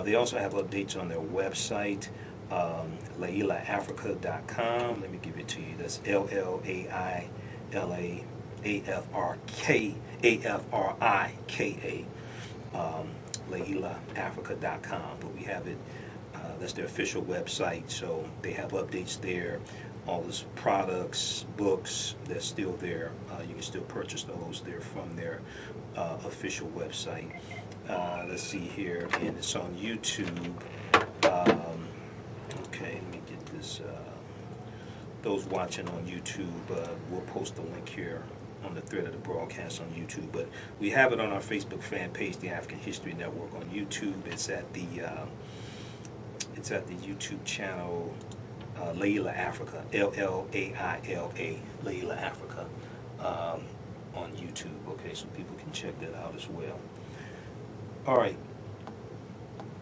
Speaker 1: They also have updates on their website, LailaAfrica.com. Let me give it to you. That's LailaAfrika, LailaAfrica.com. But we have it. That's their official website. So they have updates there. All those products, books, they're still there. You can still purchase those there from their official website. Let's see here, and it's on YouTube. Okay, let me get this. Those watching on YouTube, we'll post the link here on the thread of the broadcast on YouTube. But we have it on our Facebook fan page, the African History Network on YouTube. It's at the YouTube channel. Layla Africa, Laila, Layla Africa, on YouTube. Okay, so people can check that out as well. All right,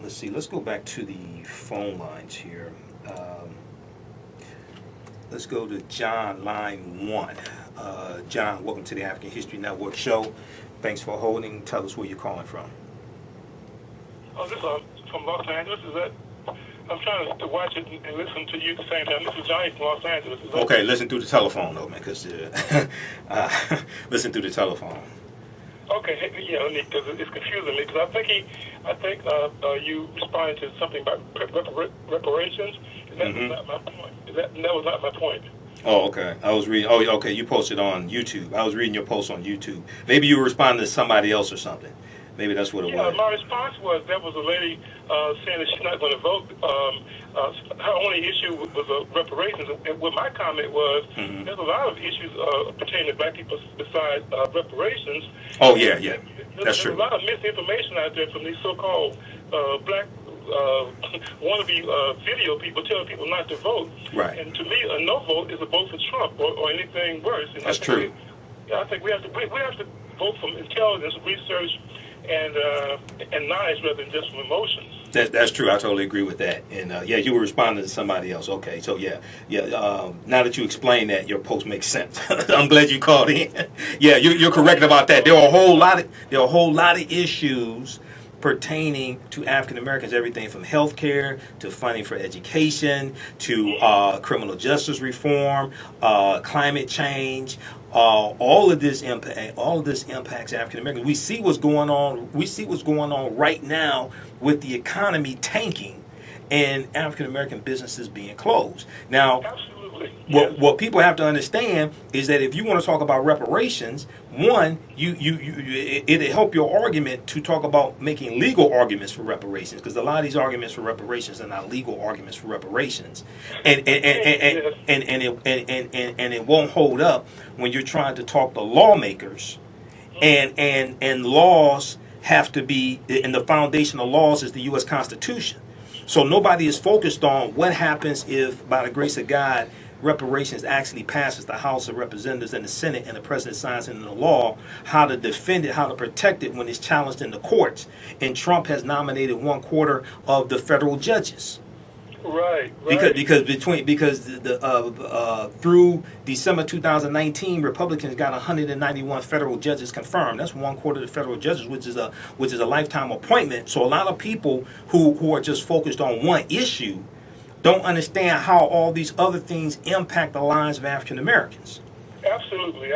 Speaker 1: let's see. Let's go back to the phone lines here. Let's go to John, line 1. John, welcome to the African History Network show. Thanks for holding. Tell us where you're calling from.
Speaker 2: Oh, this is from Los Angeles. Is that? I'm trying to watch it and listen to you at the same time. This is Johnny from Los Angeles.
Speaker 1: Okay, listen through the telephone, though, man, because listen through the telephone.
Speaker 2: Okay, yeah, because it's confusing me. Because I think you responded to something about reparations. And that was not my point. That was not my point.
Speaker 1: Oh, okay. I was reading. Oh, okay. You posted on YouTube. I was reading your post on YouTube. Maybe you were responding to somebody else or something. Maybe that's what it
Speaker 2: Yeah,
Speaker 1: was.
Speaker 2: my response was there was a lady saying that she's not going to vote. Her only issue was reparations. And what my comment was, there's a lot of issues pertaining to black people besides reparations.
Speaker 1: Oh, yeah. That's
Speaker 2: There's
Speaker 1: true.
Speaker 2: a lot of misinformation out there from these so-called black wannabe video people telling people not to vote.
Speaker 1: Right.
Speaker 2: And to me, a no vote is a vote for Trump or anything worse. And
Speaker 1: That's true.
Speaker 2: I think we have to vote from intelligence, research, and knowledge rather than just from emotions.
Speaker 1: That's true. I totally agree with that. And yeah, you were responding to somebody else. Okay, so yeah. Now that you explained that, your post makes sense. I'm glad you called in. Yeah, you're correct about that. There are a whole lot of issues pertaining to African Americans, everything from health care to funding for education to criminal justice reform, climate change. All of this impacts African Americans. We see what's going on. We see what's going on right now with the economy tanking and African American businesses being closed. Now,
Speaker 2: Absolutely.
Speaker 1: what people have to understand is that if you want to talk about reparations, one, it'll help your argument to talk about making legal arguments for reparations, because a lot of these arguments for reparations are not legal arguments for reparations, and it won't hold up when you're trying to talk to lawmakers, and laws have to be, and the foundation of laws is the U.S. Constitution. So nobody is focused on what happens if, by the grace of God, reparations actually passes the House of Representatives and the Senate, and the President signs into the law, how to defend it, how to protect it when it's challenged in the courts. And Trump has nominated 1/4 of the federal judges.
Speaker 2: Right.
Speaker 1: Because through December 2019, Republicans got 191 federal judges confirmed. That's 1/4 of the federal judges, which is a lifetime appointment. So a lot of people who are just focused on one issue don't understand how all these other things impact the lives of African Americans.
Speaker 2: Absolutely.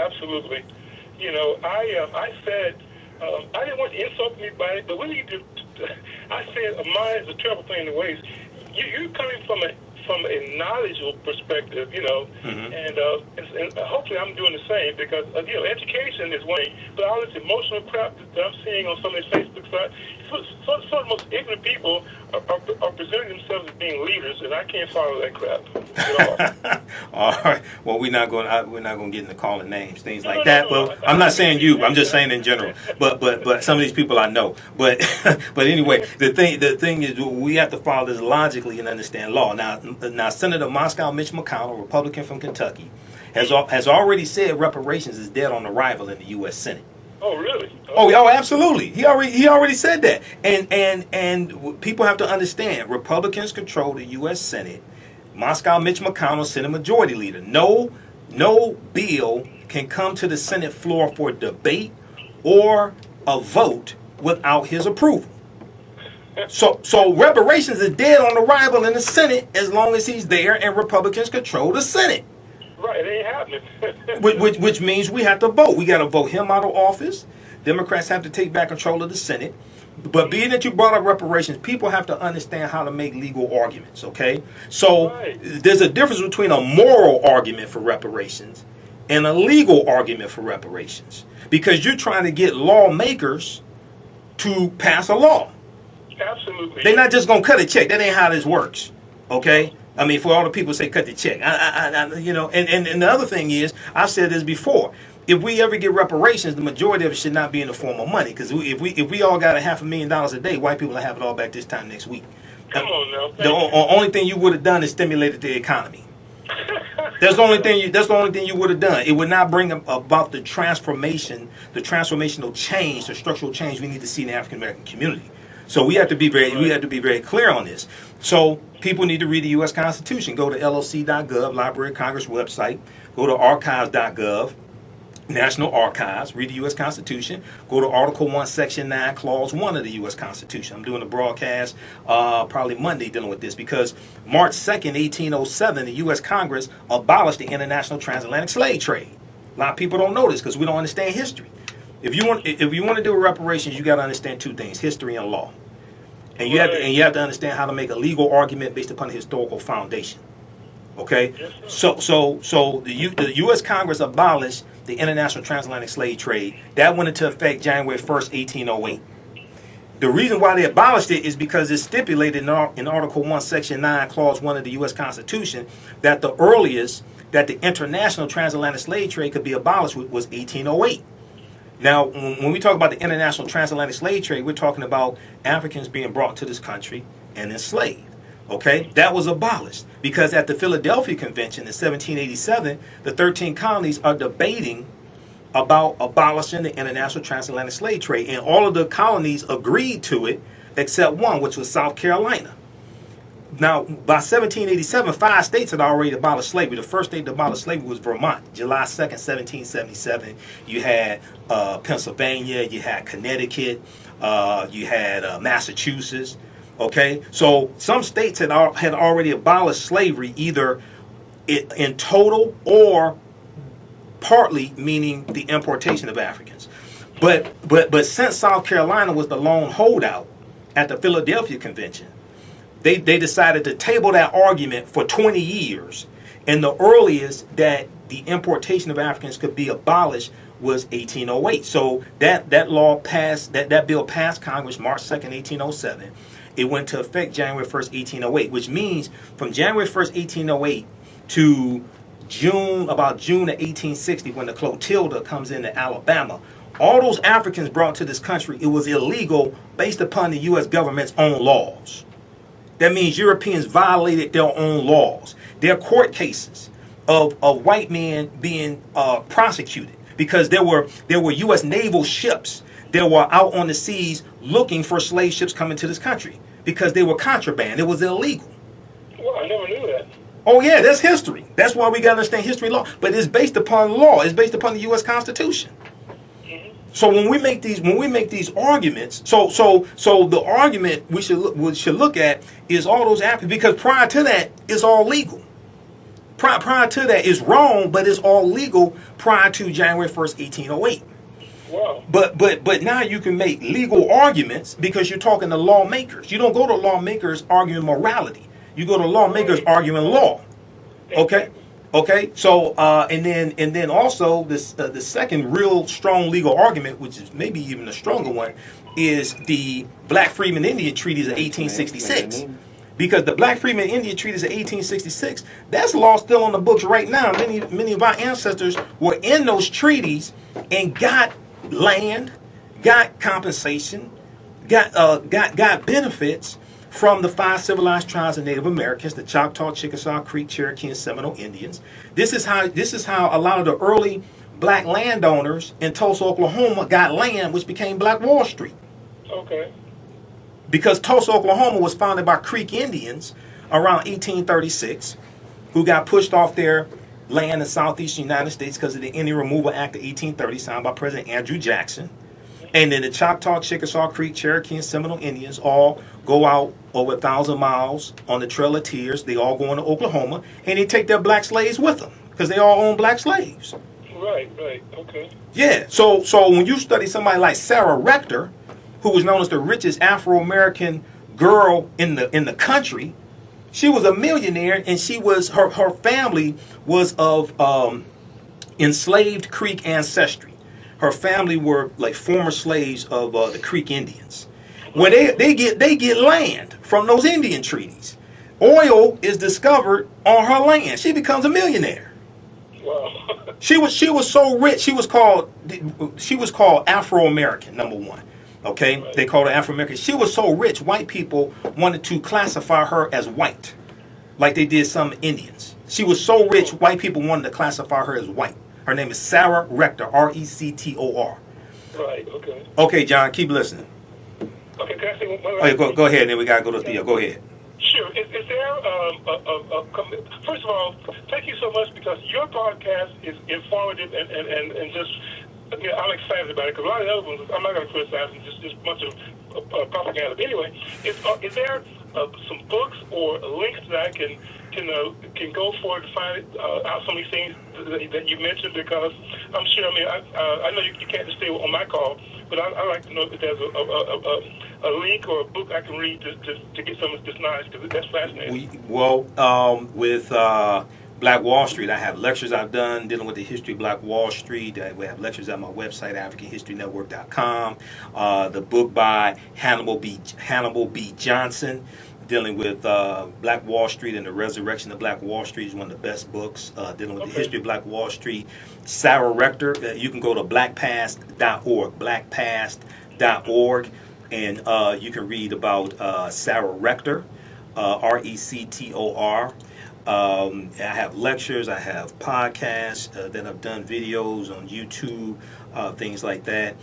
Speaker 2: You know, I said I didn't want to insult anybody, but when you do, I said a mind is a terrible thing to waste. You're coming from a knowledgeable perspective, you know, and hopefully I'm doing the same, because you know, education is one thing, but all this emotional crap that I'm seeing on some of these Facebook sites, some of the most ignorant people are presenting themselves as being leaders, and I can't follow that crap at all.
Speaker 1: All right. Well, we're not going to get into calling names, things like that. Well, I'm not saying you. I'm just saying in general. But some of these people I know. But anyway, the thing is, we have to follow this logically and understand law. Now, Senator Moscow Mitch McConnell, Republican from Kentucky, has already said reparations is dead on arrival in the U.S. Senate.
Speaker 2: Oh, really?
Speaker 1: Oh, absolutely. He already said that. And people have to understand, Republicans control the U.S. Senate. Moscow Mitch McConnell, Senate Majority Leader. No bill can come to the Senate floor for debate or a vote without his approval. So reparations is dead on arrival in the Senate as long as he's there and Republicans control the Senate.
Speaker 2: Right, it ain't happening.
Speaker 1: which means we have to vote. We got to vote him out of office. Democrats have to take back control of the Senate. But being that you brought up reparations, people have to understand how to make legal arguments, okay? So there's a difference between a moral argument for reparations and a legal argument for reparations, because you're trying to get lawmakers to pass a law.
Speaker 2: Absolutely.
Speaker 1: They're not just going to cut a check. That ain't how this works, okay? I mean, for all the people who say cut the check, you know, and the other thing is, I've said this before, if we ever get reparations, the majority of it should not be in the form of money, because if we all got $500,000 a day, white people will have it all back this time next week.
Speaker 2: Come on now.
Speaker 1: The only thing you would have done is stimulated the economy. That's the only thing you would have done. It would not bring about the transformational change, the structural change we need to see in the African American community. So we have to be very clear on this. So people need to read the U.S. Constitution. Go to loc.gov, Library of Congress website. Go to archives.gov, National Archives. Read the U.S. Constitution. Go to Article 1, Section 9, Clause 1 of the U.S. Constitution. I'm doing a broadcast probably Monday dealing with this, because March 2nd, 1807, the U.S. Congress abolished the international transatlantic slave trade. A lot of people don't know this because we don't understand history. If you want to do reparations, you got to understand two things: history and law. And you have to understand how to make a legal argument based upon a historical foundation. Okay? So the U.S. Congress abolished the international transatlantic slave trade. That went into effect January 1st, 1808. The reason why they abolished it is because it's stipulated in Article 1, Section 9, Clause 1 of the U.S. Constitution that the earliest that the international transatlantic slave trade could be abolished was 1808. Now, when we talk about the international transatlantic slave trade, we're talking about Africans being brought to this country and enslaved. Okay, that was abolished because at the Philadelphia Convention in 1787, the 13 colonies are debating about abolishing the international transatlantic slave trade, and all of the colonies agreed to it except one, which was South Carolina. Now, by 1787, 5 states had already abolished slavery. The first state to abolish slavery was Vermont, July 2nd, 1777. You had Pennsylvania, you had Connecticut, you had Massachusetts. Okay, so some states had already abolished slavery, either in total or partly, meaning the importation of Africans. But since South Carolina was the lone holdout at the Philadelphia Convention, they decided to table that argument for 20 years. And the earliest that the importation of Africans could be abolished was 1808. So that law passed, that bill passed Congress March 2nd, 1807. It went into effect January 1st, 1808, which means from January 1st, 1808 to about June of 1860, when the Clotilda comes into Alabama, all those Africans brought to this country, it was illegal based upon the U.S. government's own laws. That means Europeans violated their own laws. There are court cases of white men being prosecuted because there were U.S. naval ships that were out on the seas looking for slave ships coming to this country because they were contraband. It was illegal.
Speaker 2: Well, I never knew that.
Speaker 1: Oh yeah, that's history. That's why we got to understand history law. But it's based upon law. It's based upon the U.S. Constitution. Mm-hmm. So when we make these arguments, so the argument we should look at is all those Africans, because prior to that it's all legal. Prior to that it's wrong, but it's all legal prior to January 1st, 1808.
Speaker 2: Wow.
Speaker 1: But now you can make legal arguments because you're talking to lawmakers. You don't go to lawmakers arguing morality. You go to lawmakers arguing law. Okay? Okay? So and then also this the second real strong legal argument, which is maybe even a stronger one, is the Black Freedmen Indian Treaties of 1866. Because the Black Freedmen Indian Treaties of 1866, that's law still on the books right now. Many of our ancestors were in those treaties and got land, got compensation, got benefits from the 5 civilized tribes of Native Americans, the Choctaw, Chickasaw, Creek, Cherokee, and Seminole Indians. This is how a lot of the early black landowners in Tulsa, Oklahoma got land, which became Black Wall Street.
Speaker 2: Okay.
Speaker 1: Because Tulsa, Oklahoma was founded by Creek Indians around 1836, who got pushed off their land in the southeastern United States because of the Indian Removal Act of 1830, signed by President Andrew Jackson. And then the Choctaw, Chickasaw, Creek, Cherokee, and Seminole Indians all go out over 1,000 miles on the Trail of Tears. They all go into Oklahoma, and they take their black slaves with them because they all own black slaves.
Speaker 2: Right, okay.
Speaker 1: Yeah, so when you study somebody like Sarah Rector, who was known as the richest Afro-American girl in the country, she was a millionaire, and she was her family was of enslaved Creek ancestry. Her family were like former slaves of the Creek Indians. When they get land from those Indian treaties, oil is discovered on her land. She becomes a millionaire.
Speaker 2: Wow.
Speaker 1: She was so rich. She was called Afro-American, number one. Okay, right. They called her Afro-American. She was so rich, white people wanted to classify her as white, like they did some Indians. She was so rich, white people wanted to classify her as white. Her name is Sarah Rector, R-E-C-T-O-R.
Speaker 2: Right, okay.
Speaker 1: Okay, John, keep listening.
Speaker 2: Okay, can I say one
Speaker 1: last thing? Go ahead, and then we got to go to Theo. Go ahead.
Speaker 2: Sure. Is there first of all, thank you so much, because your podcast is informative and just, I'm excited about it, because a lot of the other ones, I'm not going to criticize them, just a bunch of propaganda. But anyway, is there some books or links that I can go for to find out some of these things that you mentioned? Because I'm sure, I know you can't just stay on my call, but I'd like to know if there's a link or a book I can read to get some of this knowledge, because that's fascinating.
Speaker 1: Black Wall Street, I have lectures I've done dealing with the history of Black Wall Street. We have lectures at my website, AfricanHistoryNetwork.com. The book by Hannibal B. Johnson, dealing with Black Wall Street and the resurrection of Black Wall Street, is one of the best books dealing with the history of Black Wall Street. Sarah Rector, you can go to blackpast.org, blackpast.org, and you can read about Sarah Rector, Rector. I have lectures, I have podcasts, then I've done videos on YouTube, things like that.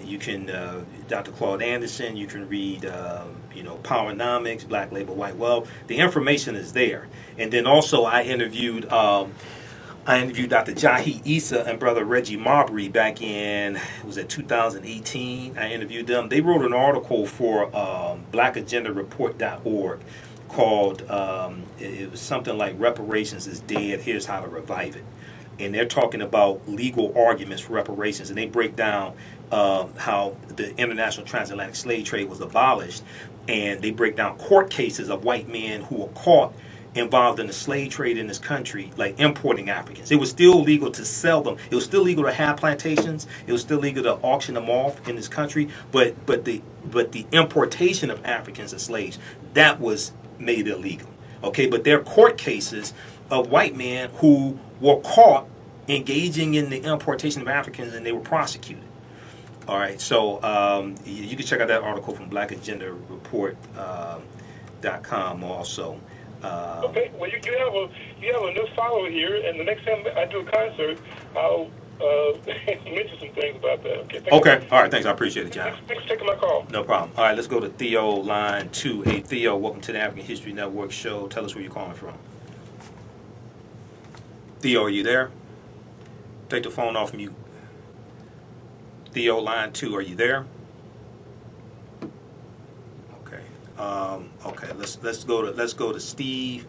Speaker 1: You can, Dr. Claude Anderson, you can read, Powernomics, Black Labor, White Wealth. The information is there. And then also I interviewed Dr. Jahi Issa and Brother Reggie Marbury back in, was it 2018? I interviewed them. They wrote an article for blackagendareport.org called, it was something like Reparations is Dead, Here's How to Revive It. And they're talking about legal arguments for reparations, and they break down how the international transatlantic slave trade was abolished, and they break down court cases of white men who were caught involved in the slave trade in this country, like importing Africans. It was still legal to sell them. It was still legal to have plantations. It was still legal to auction them off in this country. But the importation of Africans as slaves, that was made illegal. Okay, but there are court cases of white men who were caught engaging in the importation of Africans, and they were prosecuted. All right, so you can check out that article from blackagendareport.com also.
Speaker 2: Okay, well, you have a new follower here, and the next time I do a concert, I'll mention some things about that.
Speaker 1: Okay, all right, thanks. I appreciate it, John.
Speaker 2: Thanks for taking my call.
Speaker 1: No problem. All right, let's go to Theo, line 2. Hey, Theo, welcome to the African History Network show. Tell us where you're calling from. Theo, are you there? Take the phone off mute. Theo, line 2, are you there? Okay. Okay. Let's go to Steve.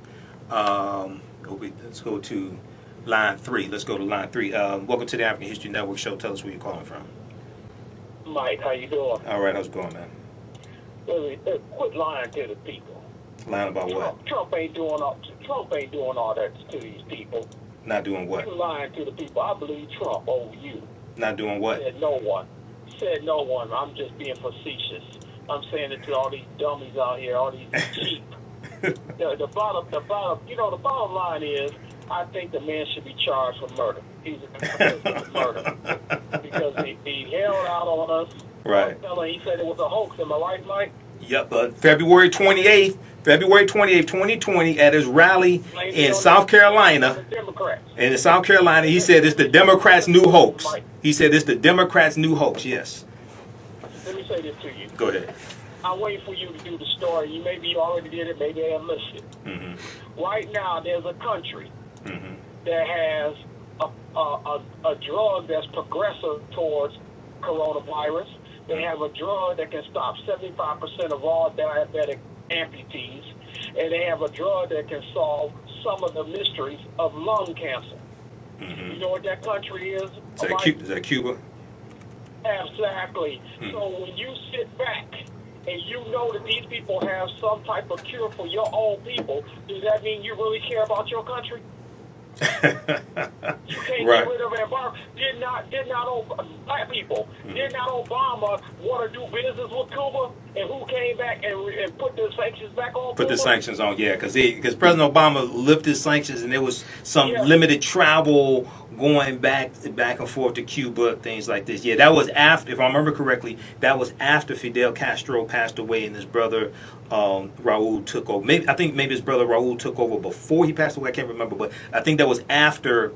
Speaker 1: Let's go to line 3. Let's go to line 3. Welcome to the African History Network show. Tell us where you're calling from.
Speaker 2: Mike, how you doing?
Speaker 1: All right. How's it going, man?
Speaker 2: Quit lying to the people.
Speaker 1: Lying about what?
Speaker 2: Trump ain't doing all that to these people.
Speaker 1: Not doing what?
Speaker 2: You lying to the people. I believe Trump over you.
Speaker 1: Not doing what?
Speaker 2: Said no one. I'm just being facetious. I'm saying it to all these dummies out here, all these cheap. The bottom line is, I think the man should be charged for murder. He's a murder because he held out on us.
Speaker 1: Right.
Speaker 2: He said it was a hoax. Am I right, Mike?
Speaker 1: Yep. February 28th, 2020, at his rally in South Carolina. In South Carolina, he said it's the Democrats' new hoax. He said it's the Democrats' new hoax. Yes.
Speaker 2: Let me say this to you.
Speaker 1: Go ahead.
Speaker 2: I'm waiting for you to do the story. Maybe you already did it. Maybe I missed it.
Speaker 1: Mm-hmm.
Speaker 2: Right now, there's a country that has a drug that's progressive towards coronavirus. They have a drug that can stop 75% of all diabetic amputees, and they have a drug that can solve some of the mysteries of lung cancer. You know what that country is?
Speaker 1: Is that Cuba?
Speaker 2: Exactly. So when you sit back and you know that these people have some type of cure for your own people, does that mean you really care about your country? You can't get rid of embargo. Did not black people? Did not Obama want to do business with Cuba? And who came back and put the sanctions back on?
Speaker 1: Put the sanctions on, yeah, because President Obama lifted sanctions, and there was some limited travel going back and forth to Cuba, things like this. Yeah, that was after, if I remember correctly, that was after Fidel Castro passed away and his brother Raul took over. I think maybe his brother Raul took over before he passed away. I can't remember, but I think that was after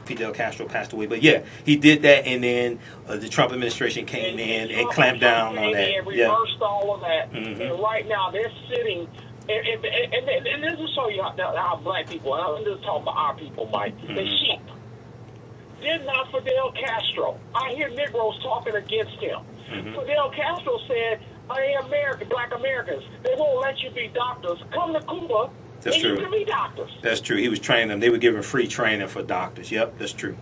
Speaker 1: Fidel Castro passed away. But yeah, he did that, and then the Trump administration came in and clamped down on that.
Speaker 2: And reversed all of that. And right now they're sitting. And this will show you how black people, and I'm just talking about our people, Mike, they're sheep. Did not Fidel Castro. I hear Negroes talking against him. Fidel Castro said, black Americans, they won't let you be doctors. Come to Cuba,
Speaker 1: that's true.
Speaker 2: You can be doctors.
Speaker 1: That's true. He was training them. They were giving free training for doctors. Yep, that's true.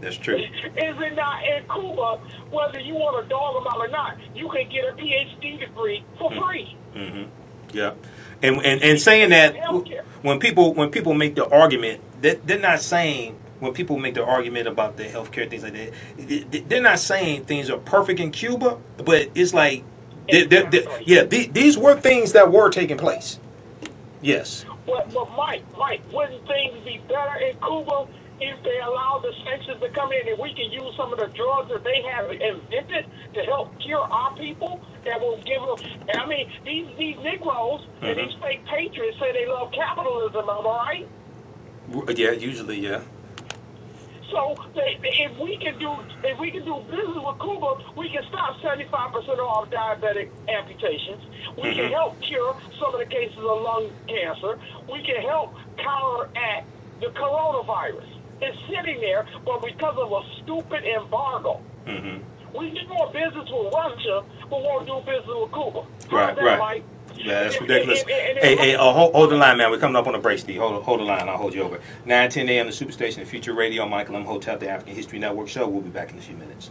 Speaker 1: That's true.
Speaker 2: Is it not in Cuba, whether you want to dog them out or not, you can get a PhD degree for free?
Speaker 1: Yeah. And saying that when people make the argument, they're not saying, when people make the argument about the healthcare things like that, they're not saying things are perfect in Cuba, but it's like, these were things that were taking place. Yes.
Speaker 2: But Mike, wouldn't things be better in Cuba if they allow the sanctions to come in and we can use some of the drugs that they have invented to help cure our people that will give them? I mean, these Negroes and these fake patriots say they love capitalism, am I right?
Speaker 1: Yeah, usually, yeah.
Speaker 2: So if we can do business with Cuba, we can stop 75% of our diabetic amputations. We can help cure some of the cases of lung cancer. We can help counteract the coronavirus. It's sitting there, but because of a stupid embargo, we do more business with Russia, but won't do business with Cuba.
Speaker 1: Right.
Speaker 2: Mike?
Speaker 1: Yeah, that's ridiculous. Hey, hold the line, man. We're coming up on a break, Steve. Hold the line. I'll hold you over. 9:10 a.m. the Superstation, the Future Radio. Michael Imhotep, the African History Network show. We'll be back in a few minutes.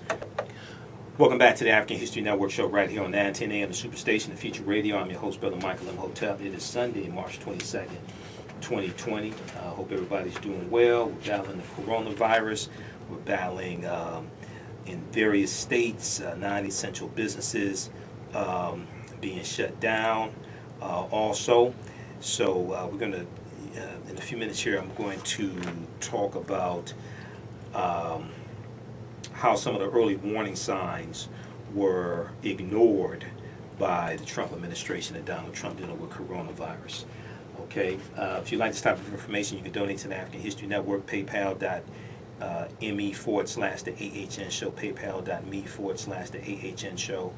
Speaker 1: Welcome back to the African History Network show right here on 9:10 a.m. the Superstation, the Future Radio. I'm your host, Brother Michael Imhotep. It is Sunday, March 22nd, 2020. I hope everybody's doing well. We're battling the coronavirus. We're battling in various states, non-essential businesses being shut down also. So we're going to, in a few minutes here, I'm going to talk about how some of the early warning signs were ignored by the Trump administration and Donald Trump dealing with coronavirus. Okay, if you'd like this type of information, you can donate to the African History Network, paypal.me/the AHN show, paypal.me/the AHN show.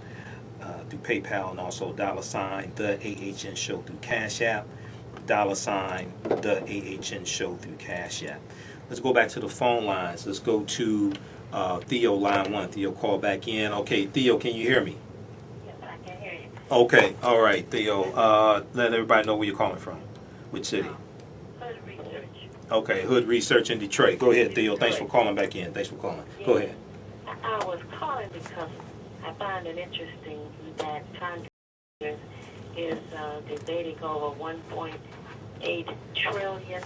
Speaker 1: Through PayPal, and also $the AHN show through Cash App, $the AHN show through Cash App. Let's go back to the phone lines. Let's go to Theo, line 1. Theo, call back in. Okay, Theo, can you hear me?
Speaker 3: Yes, I can hear you.
Speaker 1: Okay, all right, Theo. Let everybody know where you're calling from. Which city?
Speaker 3: Hood Research.
Speaker 1: Okay, Hood Research in Detroit. Go ahead, Theo. Thanks for calling back in. Thanks for calling. Go ahead.
Speaker 3: I was calling because I find it interesting that Congress is debating over $1.8 trillion,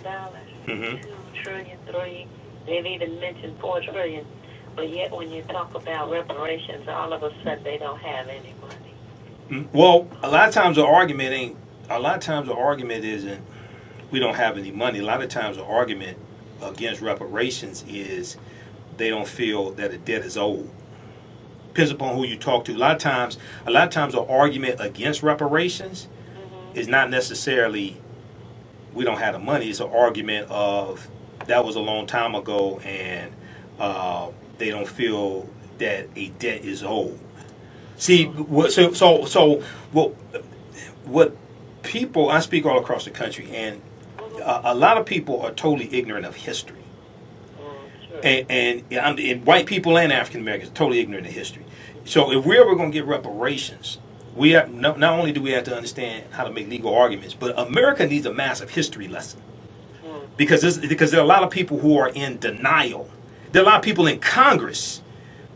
Speaker 3: $2 trillion, $3. They've even mentioned $4 trillion. But yet, when you talk about reparations, all of a sudden they don't have any money.
Speaker 1: Well, a lot of times the argument isn't we don't have any money. A lot of times the argument against reparations is they don't feel that a debt is owed. Depends upon who you talk to. A lot of times the argument against reparations is not necessarily we don't have the money. It's an argument of that was a long time ago, and they don't feel that a debt is owed. See, what people, I speak all across the country, and a lot of people are totally ignorant of history. And white people and African Americans are totally ignorant of history. So if we're ever going to get reparations, we have, not only do we have to understand how to make legal arguments, but America needs a massive history lesson. Because there are a lot of people who are in denial. There are a lot of people in Congress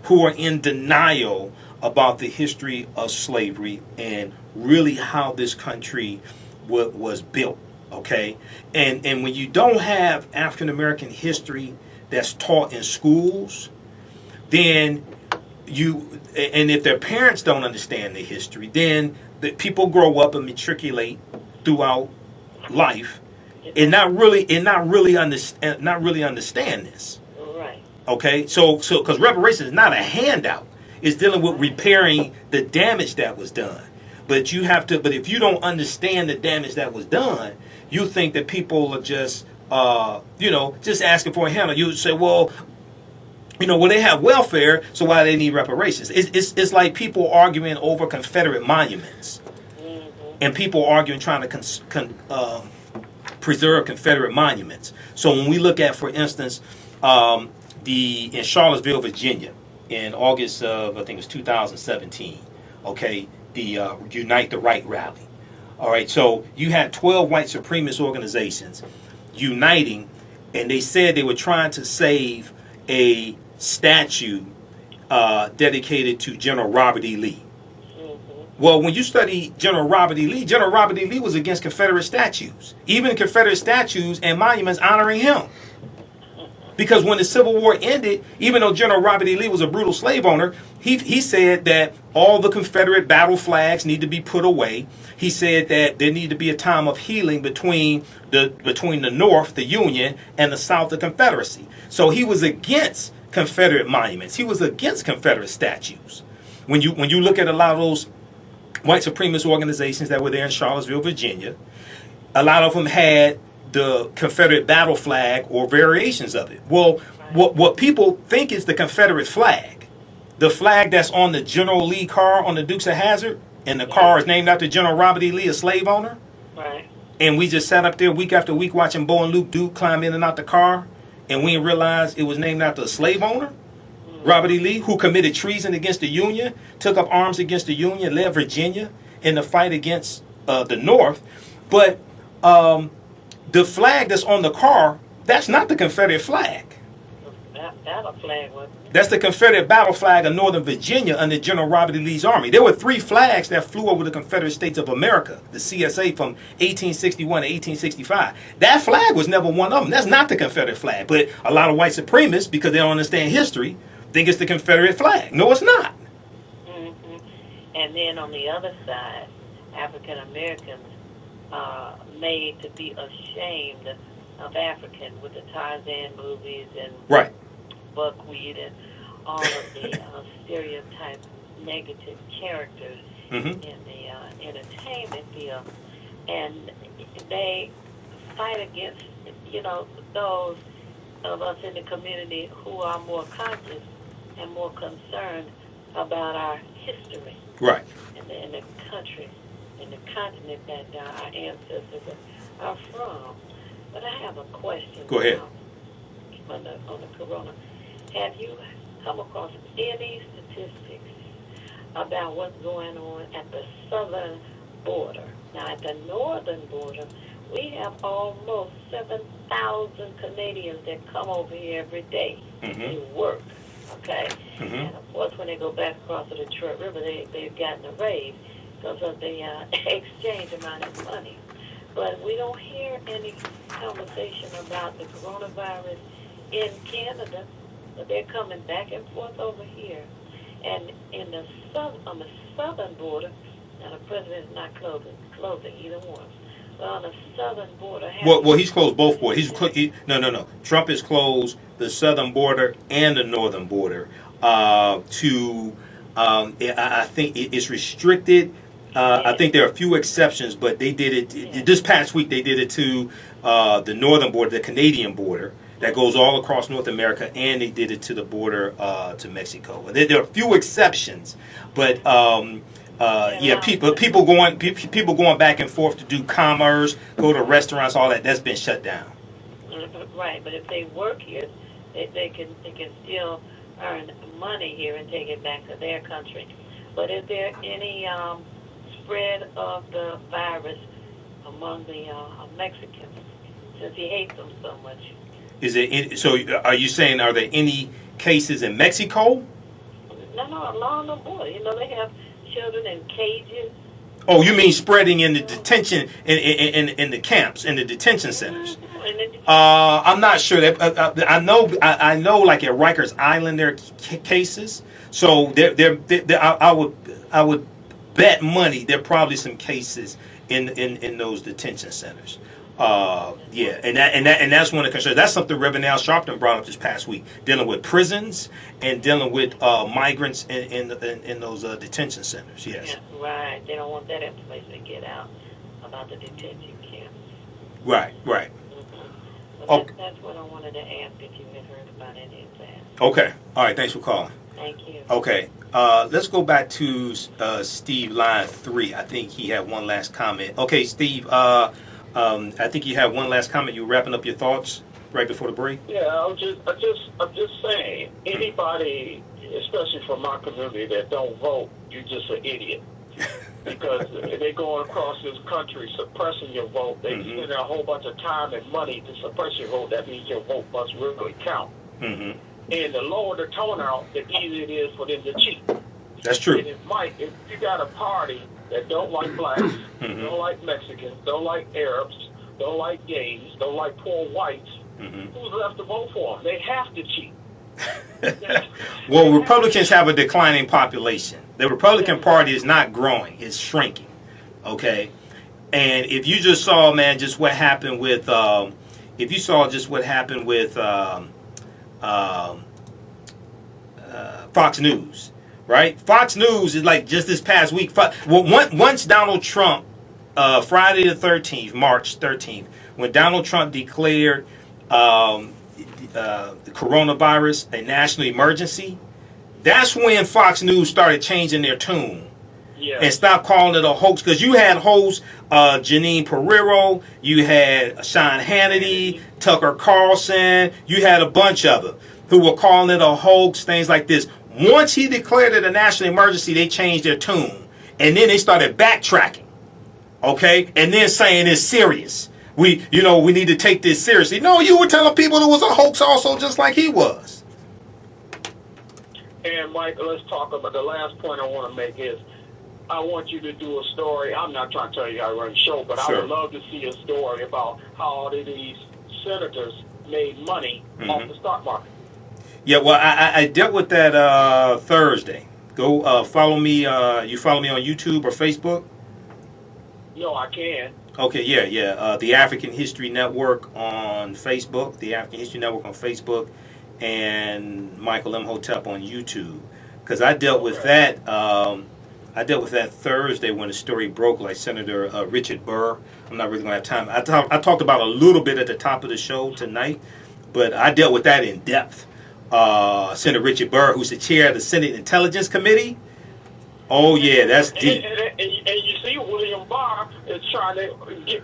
Speaker 1: who are in denial about the history of slavery and really how this country was built. Okay? And when you don't have African American history that's taught in schools, then and if their parents don't understand the history, then the people grow up and matriculate throughout life and not really understand this.
Speaker 3: Right.
Speaker 1: Okay? So because reparations is not a handout. It's dealing with repairing the damage that was done. But if you don't understand the damage that was done, you think that people are just just asking for a handout. You say, well, they have welfare, so why do they need reparations? It's like people arguing over Confederate monuments, and people arguing trying to preserve Confederate monuments. So when we look at, for instance, in Charlottesville, Virginia, in August of, I think it was 2017, okay, the Unite the Right rally. All right, so you had 12 white supremacist organizations uniting, and they said they were trying to save a statue dedicated to General Robert E. Lee. Well, when you study General Robert E. Lee was against Confederate statues, even Confederate statues and monuments honoring him. Because when the Civil War ended, even though General Robert E. Lee was a brutal slave owner, he said that all the Confederate battle flags need to be put away. He said that there need to be a time of healing between the North, the Union, and the South, the Confederacy. So he was against Confederate monuments. He was against Confederate statues. When you look at a lot of those white supremacist organizations that were there in Charlottesville, Virginia, a lot of them had the Confederate battle flag or variations of it. Well, what people think is the Confederate flag, the flag that's on the General Lee car on the Dukes of Hazzard, and the car is named after General Robert E. Lee, a slave owner.
Speaker 3: Right.
Speaker 1: And we just sat up there week after week watching Bo and Luke Duke climb in and out the car, and we didn't realize it was named after a slave owner, Robert E. Lee, who committed treason against the Union, took up arms against the Union, led Virginia in the fight against the North. But the flag that's on the car, that's not the Confederate flag.
Speaker 3: Battle flag was.
Speaker 1: That's the Confederate battle flag of Northern Virginia under General Robert E. Lee's army. There were 3 flags that flew over the Confederate States of America, the CSA, from 1861 to 1865. That flag was never one of them. That's not the Confederate flag. But a lot of white supremacists, because they don't understand history, think it's the Confederate flag. No, it's not.
Speaker 3: Mm-hmm. And then on the other side, African Americans are made to be ashamed of African with the Tarzan movies and
Speaker 1: Right.
Speaker 3: buckwheat and all of the stereotype negative characters in the entertainment field. And they fight against, those of us in the community who are more conscious and more concerned about our history.
Speaker 1: Right.
Speaker 3: In the country, in the continent that our ancestors are from. But I have a question.
Speaker 1: Go ahead.
Speaker 3: On the corona. Have you come across any statistics about what's going on at the southern border? Now, at the northern border, we have almost 7,000 Canadians that come over here every day to work, okay? And, of course, when they go back across the Detroit River, they've gotten a raise because of the exchange amount of money. But we don't hear any conversation about the coronavirus in Canada, but they're coming back and forth over here. And on the southern border, now the president is not closing either one. But on the southern border,
Speaker 1: well, he's closed both borders. No. Trump has closed the southern border and the northern border I think it's restricted. I think there are a few exceptions, but they did it this past week. They did it to the northern border, the Canadian border that goes all across North America, and they did it to the border to Mexico. There are a few exceptions, but people going back and forth to do commerce, go to restaurants, all that's been shut down.
Speaker 3: Right, but if they work here, they can still earn money here and take it back to their country. But is there any spread of the virus among the Mexicans, since he hates them so much?
Speaker 1: So are you saying, are there any cases in Mexico?
Speaker 3: No, along the border. They have children in cages.
Speaker 1: Oh, you mean spreading in the detention, in the camps, in the detention centers? I'm not sure. That I know like at Rikers Island there are cases. So I would bet money there are probably some cases in those detention centers. And that's one of the concerns. That's something Reverend Al Sharpton brought up this past week, dealing with prisons and dealing with migrants in those detention centers. Yes.
Speaker 3: Yeah, right. They don't want that information to get out about the detention camps.
Speaker 1: Right.
Speaker 3: So that's what I wanted to ask, if you had heard about any of that.
Speaker 1: Okay. All right. Thanks for calling.
Speaker 3: Thank you.
Speaker 1: Okay. Let's go back to Steve, line 3. I think he had one last comment. Okay, Steve. I think you have one last comment. You wrapping up your thoughts right before the break?
Speaker 2: Yeah, I'm just saying, anybody, especially from my community, that don't vote, you're just an idiot. Because they're going across this country suppressing your vote. They spend a whole bunch of time and money to suppress your vote. That means your vote must really count. And the lower the turnout, the easier it is for them to cheat.
Speaker 1: That's true.
Speaker 2: And if you got a party that don't like blacks, don't like Mexicans, don't like Arabs, don't like gays, don't like poor whites, who's left to vote for them? They have to cheat.
Speaker 1: Well, Republicans have a declining population. The Republican Party is not growing; it's shrinking. Okay, and if you just saw, man, just what happened with, if you saw just what happened with Fox News, right? Fox News is like just this past week. Once Donald Trump, Friday the 13th, March 13th, when Donald Trump declared the coronavirus a national emergency, that's when Fox News started changing their tune and stopped calling it a hoax. Because you had hosts Janine Pereiro, you had Sean Hannity, Tucker Carlson, you had a bunch of them who were calling it a hoax, things like this. Once he declared it a national emergency, they changed their tune. And then they started backtracking, okay? And then saying it's serious. We need to take this seriously. No, you were telling people it was a hoax also, just like he was.
Speaker 2: And Mike, let's talk about the last point I want to make is I want you to do a story. I'm not trying to tell you how to run the show, but
Speaker 1: Sure.
Speaker 2: I would love to see a story about how all of these senators made money off the stock market.
Speaker 1: Yeah, well, I dealt with that Thursday. Go follow me. You follow me on YouTube or Facebook?
Speaker 2: No, I can.
Speaker 1: Okay, yeah. The African History Network on Facebook. The African History Network on Facebook. And Michael Imhotep on YouTube. Because I dealt with that. I dealt with that Thursday when the story broke, like Senator Richard Burr. I'm not really going to have time. I talked about a little bit at the top of the show tonight, but I dealt with that in depth. Senator Richard Burr, who's the chair of the Senate Intelligence Committee. Oh, yeah, that's deep.
Speaker 2: And you see William Barr is trying to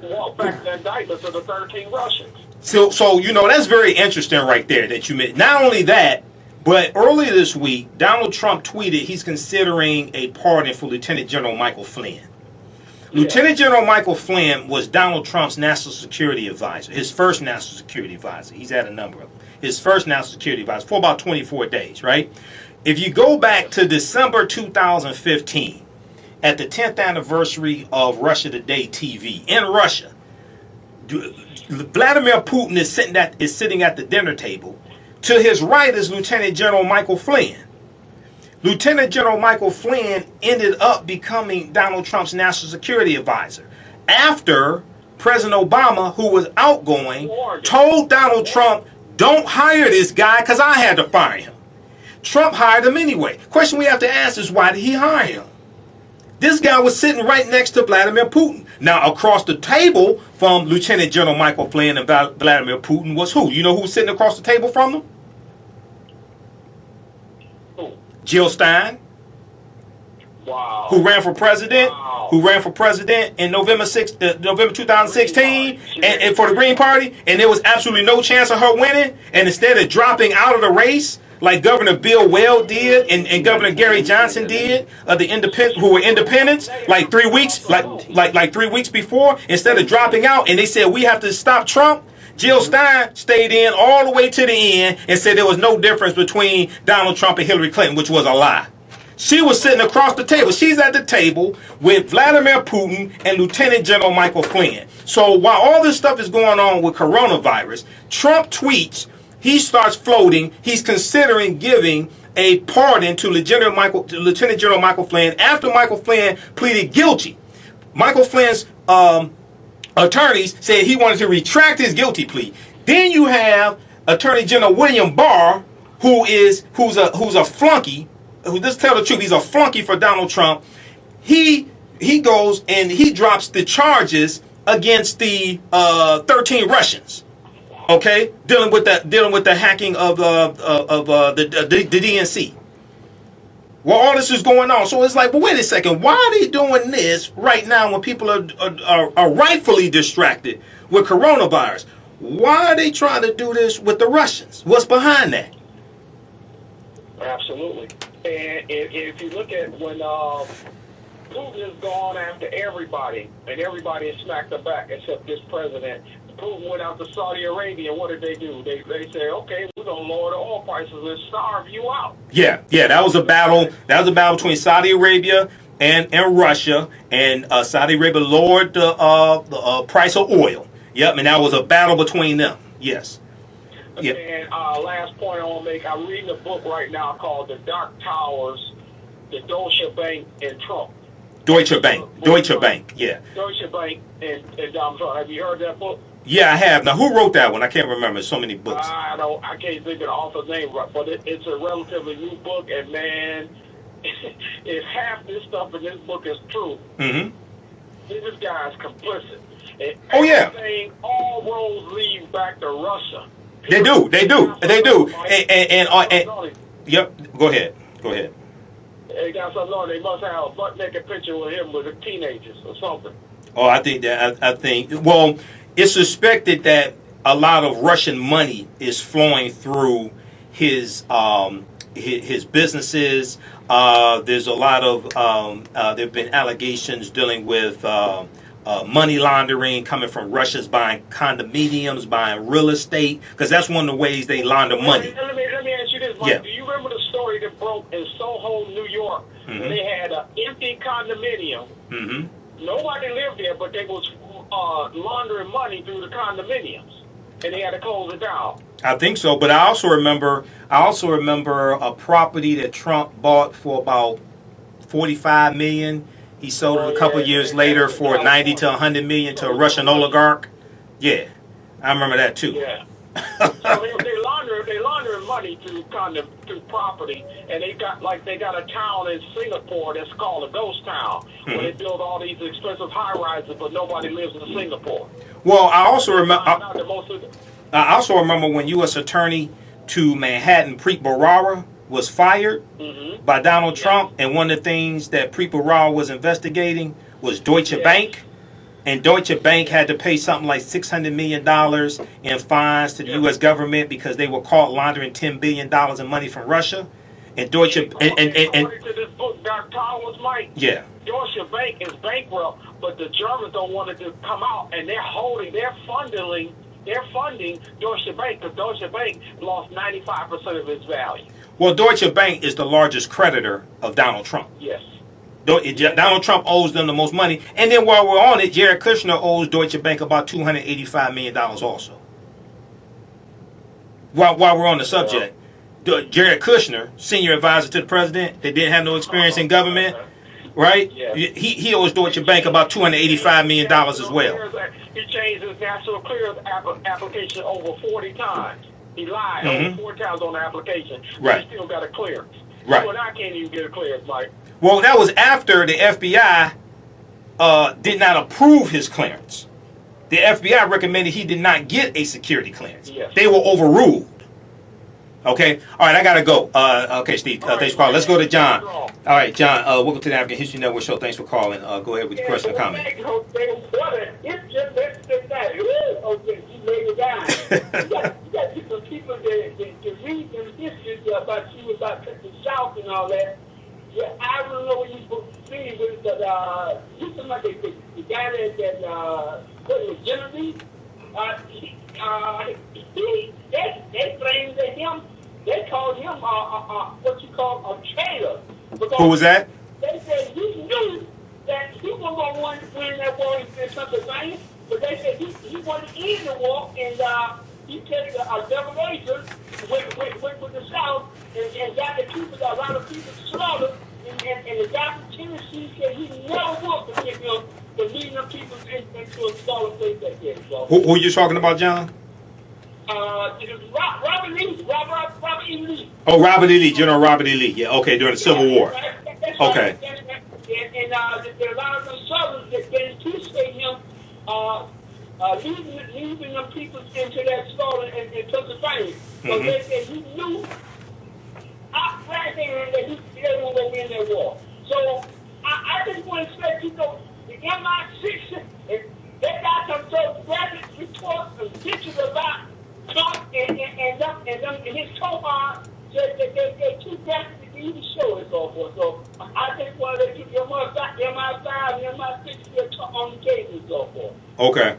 Speaker 2: walk back the indictments of the 13 Russians.
Speaker 1: So that's very interesting right there that you made. Not only that, but earlier this week, Donald Trump tweeted he's considering a pardon for Lieutenant General Michael Flynn. Yeah. Lieutenant General Michael Flynn was Donald Trump's national security advisor, his first national security advisor. He's had a number of them. His first national security advisor for about 24 days, right? If you go back to December 2015, at the 10th anniversary of Russia Today TV in Russia, Vladimir Putin is sitting at the dinner table. To his right is Lieutenant General Michael Flynn. Lieutenant General Michael Flynn ended up becoming Donald Trump's national security advisor after President Obama, who was outgoing, told Donald Trump, "Don't hire this guy because I had to fire him." Trump hired him anyway. Question we have to ask is, why did he hire him? This guy was sitting right next to Vladimir Putin. Now, across the table from Lieutenant General Michael Flynn and Vladimir Putin was who? You know who was sitting across the table from them?
Speaker 2: Who?
Speaker 1: Jill Stein.
Speaker 2: Wow.
Speaker 1: Who ran for president?
Speaker 2: Wow.
Speaker 1: Who ran for president in November 2016 and for the Green Party? And there was absolutely no chance of her winning. And instead of dropping out of the race, like Governor Bill Weld did and Governor Gary Johnson did, who were independents, like 3 weeks, like 3 weeks before, instead of dropping out, and they said we have to stop Trump. Jill Stein stayed in all the way to the end and said there was no difference between Donald Trump and Hillary Clinton, which was a lie. She was sitting across the table. She's at the table with Vladimir Putin and Lieutenant General Michael Flynn. So while all this stuff is going on with coronavirus, Trump tweets. He starts floating. He's considering giving a pardon to Lieutenant General Michael Flynn after Michael Flynn pleaded guilty. Michael Flynn's attorneys said he wanted to retract his guilty plea. Then you have Attorney General William Barr, who's a flunky. Who, just tell the truth, he's a flunky for Donald Trump. He goes and he drops the charges against the 13 Russians. Okay, dealing with the hacking of the DNC. Well, all this is going on, so it's like, well, wait a second. Why are they doing this right now when people are rightfully distracted with coronavirus? Why are they trying to do this with the Russians? What's behind that?
Speaker 2: Absolutely. And if you look at when Putin has gone after everybody, and everybody has smacked them back except this president Putin went out to Saudi Arabia, and what did they do? They said, okay, we're going to lower the oil prices and starve you out.
Speaker 1: Yeah, that was a battle. That was a battle between Saudi Arabia and Russia, and Saudi Arabia lowered the price of oil. Yep, and that was a battle between them. Yes.
Speaker 2: Yep. And last point I want to make, I'm reading a book right now called The Dark Towers, the Deutsche Bank and Trump.
Speaker 1: Deutsche Bank, yeah.
Speaker 2: Deutsche Bank and Donald Trump. Have you heard that book?
Speaker 1: Yeah, I have. Now, who wrote that one? I can't remember. So many books.
Speaker 2: I can't think of the author's name, but it's a relatively new book, and man, if half this stuff in this book is true, this guy is complicit. And all roads lead back to Russia.
Speaker 1: They do. And yep. Go ahead.
Speaker 2: They got something on. They must have a butt naked picture with him with the teenagers or something.
Speaker 1: Oh, I think. Well, it's suspected that a lot of Russian money is flowing through his businesses. There's a lot of there've been allegations dealing with money laundering coming from Russians buying condominiums, buying real estate, because that's one of the ways they launder money.
Speaker 2: Let me ask you this, Mike. Yeah. Do you remember the story that broke in Soho, New York? They had an empty condominium. Nobody lived there, but they was laundering money through the condominiums, and they had to close it down.
Speaker 1: I think so, but I also remember a property that Trump bought for about $45 million. He sold it a couple years later for $90 to $100 million to a Russian oligarch. Yeah, I remember that too.
Speaker 2: Yeah. So they laundering money through property, and they got a town in Singapore that's called a ghost town, where they build all these expensive high rises, but nobody lives in Singapore.
Speaker 1: Well, I also remember when U.S. Attorney to Manhattan Preet Bharara was fired by Donald Trump, and one of the things that Preet Bharara was investigating was Deutsche Bank. And Deutsche Bank had to pay something like $600 million in fines to the U.S. government because they were caught laundering $10 billion in money from Russia. And Deutsche
Speaker 2: according to this book, Dr. Towers, Mike, Deutsche Bank is bankrupt, but the Germans don't want it to come out, and they're funding Deutsche Bank, because Deutsche Bank lost 95% of its value.
Speaker 1: Well, Deutsche Bank is the largest creditor of Donald Trump.
Speaker 2: Yes.
Speaker 1: Donald Trump owes them the most money. And then while we're on it, Jared Kushner owes Deutsche Bank about $285 million also. While we're on the subject, Jared Kushner, senior advisor to the president, that didn't have no experience in government, right? Yeah. He owes Deutsche Bank about $285 million as well.
Speaker 2: He changed his national clearance application over 40 times. He lied over 4 times on the application. Right. He still got a clearance. Right. Well, I can't even get a clearance, Mike.
Speaker 1: Well, that was after the FBI did not approve his clearance. The FBI recommended he did not get a security clearance. Yes. They were overruled. Okay. All right, I got to go. Okay, Steve, thanks for calling. Let's go to John. All right, John, welcome to the African History Network show. Thanks for calling. Go ahead with your question or comment.
Speaker 4: It's just that. You made a guy. You got some people that read them histories about you, about the South and all that. Yeah, I don't know what you see with the you talking about the guy that what was Genevieve? They claimed that him. They called him what you call a traitor.
Speaker 1: Who was that?
Speaker 4: They said he knew that he wasn't going to win that war in Pennsylvania, but they said he wasn't in the war, and he took a delegation with the South and got the people, a lot of people slaughtered. And the guy from Tennessee said he never would forgive him for leading the people into a smaller place like that. So,
Speaker 1: who are you talking about, John?
Speaker 4: Robert Lee. Robert E. Lee.
Speaker 1: Oh, Robert E. Lee, General Robert E. Lee. Yeah, okay, during the Civil War. Okay.
Speaker 4: And there are a lot of the Southerners that they appreciate him leading them people into that slaughter in Pennsylvania. So they said he knew right there that he wasn't going to win that war. So I just want to say, the MI6, they got some so graphic reports and pictures about Trump and his co-op said that they're too graphic to even show and so forth. So I just want to keep your MI5 and MI6 on the case and so forth.
Speaker 1: Okay.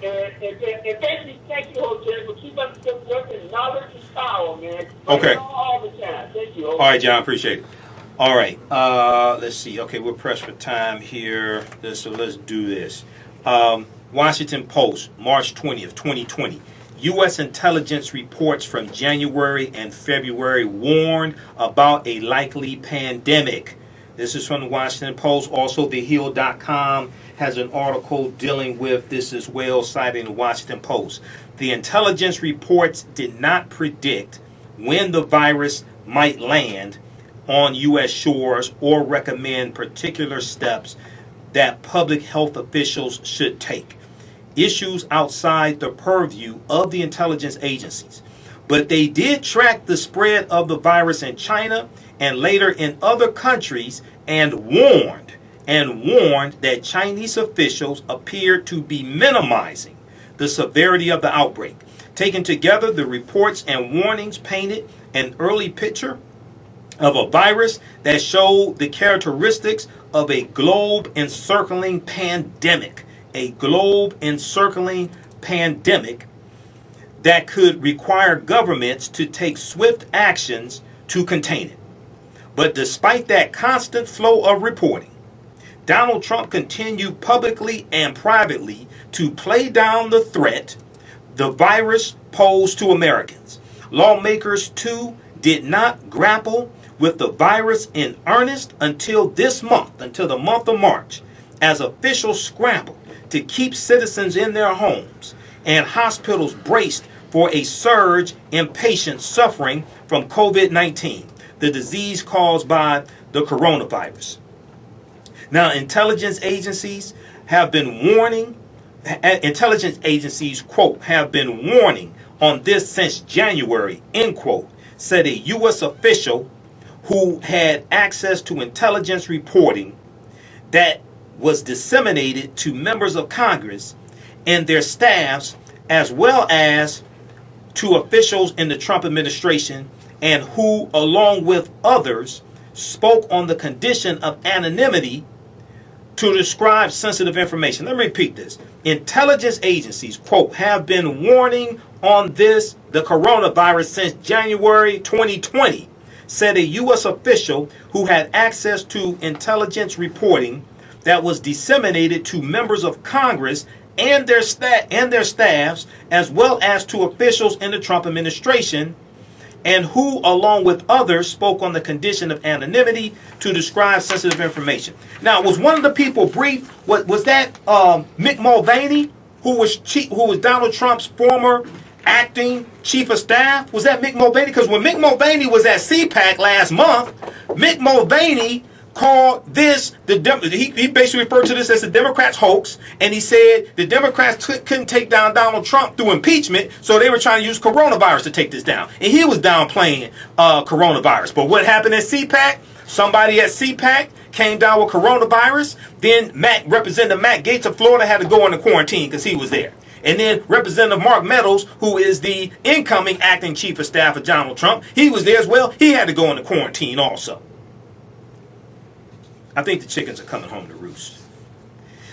Speaker 4: And thank you, Jose, for keeping us working. Knowledge is power, man.
Speaker 1: Okay.
Speaker 4: All the time. Thank you.
Speaker 1: All right, John, appreciate it. All right, let's see. Okay, we're pressed for time here, so let's do this. Washington Post, March 20th, 2020. U.S. intelligence reports from January and February warned about a likely pandemic. This is from the Washington Post. Also, TheHill.com has an article dealing with this as well, citing the Washington Post. The intelligence reports did not predict when the virus might land on U.S. shores or recommend particular steps that public health officials should take. Issues outside the purview of the intelligence agencies. But they did track the spread of the virus in China and later in other countries and warned that Chinese officials appeared to be minimizing the severity of the outbreak. Taken together, the reports and warnings painted an early picture of a virus that showed the characteristics of a globe-encircling pandemic. A globe-encircling pandemic that could require governments to take swift actions to contain it. But despite that constant flow of reporting, Donald Trump continued publicly and privately to play down the threat the virus posed to Americans. Lawmakers, too, did not grapple with the virus in earnest until this month, until the month of March, as officials scrambled to keep citizens in their homes and hospitals braced for a surge in patients suffering from COVID-19, the disease caused by the coronavirus. Now, intelligence agencies, quote, have been warning on this since January, end quote, said a U.S. official who had access to intelligence reporting that was disseminated to members of Congress and their staffs, as well as to officials in the Trump administration, and who, along with others, spoke on the condition of anonymity to describe sensitive information. Let me repeat this. Intelligence agencies, quote, have been warning on the coronavirus since January 2020, said a U.S. official who had access to intelligence reporting that was disseminated to members of Congress and their staffs, as well as to officials in the Trump administration, and who, along with others, spoke on the condition of anonymity to describe sensitive information. Now, was one of the people briefed? Was that Mick Mulvaney, who was Donald Trump's former acting chief of staff? Was that Mick Mulvaney? Because when Mick Mulvaney was at CPAC last month, Mick Mulvaney called this, he basically referred to this as the Democrats' hoax, and he said the Democrats couldn't take down Donald Trump through impeachment, so they were trying to use coronavirus to take this down. And he was downplaying coronavirus. But what happened at CPAC? Somebody at CPAC came down with coronavirus. Then Representative Matt Gaetz of Florida had to go into quarantine because he was there. And then Representative Mark Meadows, who is the incoming acting chief of staff of Donald Trump, he was there as well. He had to go into quarantine also. I think the chickens are coming home to roost.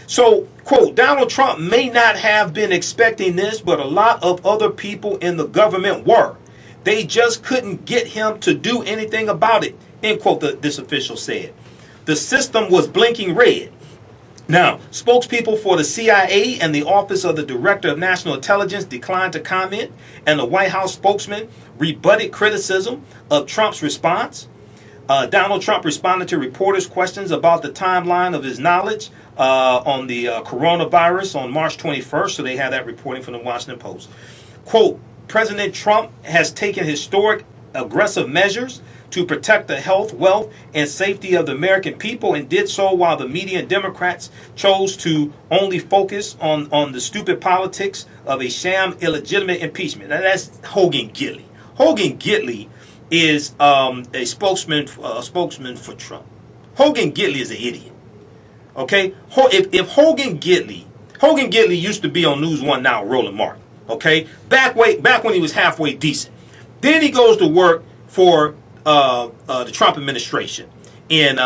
Speaker 1: So, quote, Donald Trump may not have been expecting this, but a lot of other people in the government were. They just couldn't get him to do anything about it, end quote, this official said. The system was blinking red. Now, spokespeople for the CIA and the Office of the Director of National Intelligence declined to comment, and the White House spokesman rebutted criticism of Trump's response. Donald Trump responded to reporters' questions about the timeline of his knowledge on the coronavirus on March 21st, so they have that reporting from the Washington Post. Quote, President Trump has taken historic aggressive measures to protect the health, wealth, and safety of the American people, and did so while the media and Democrats chose to only focus on the stupid politics of a sham illegitimate impeachment. Now, that's Hogan Gidley. Hogan Gidley is a spokesman for Trump. Hogan Gidley is an idiot. Okay? If Hogan Gidley used to be on News One Now, Roland Martin. Okay? Back when he was halfway decent. Then he goes to work for the Trump administration in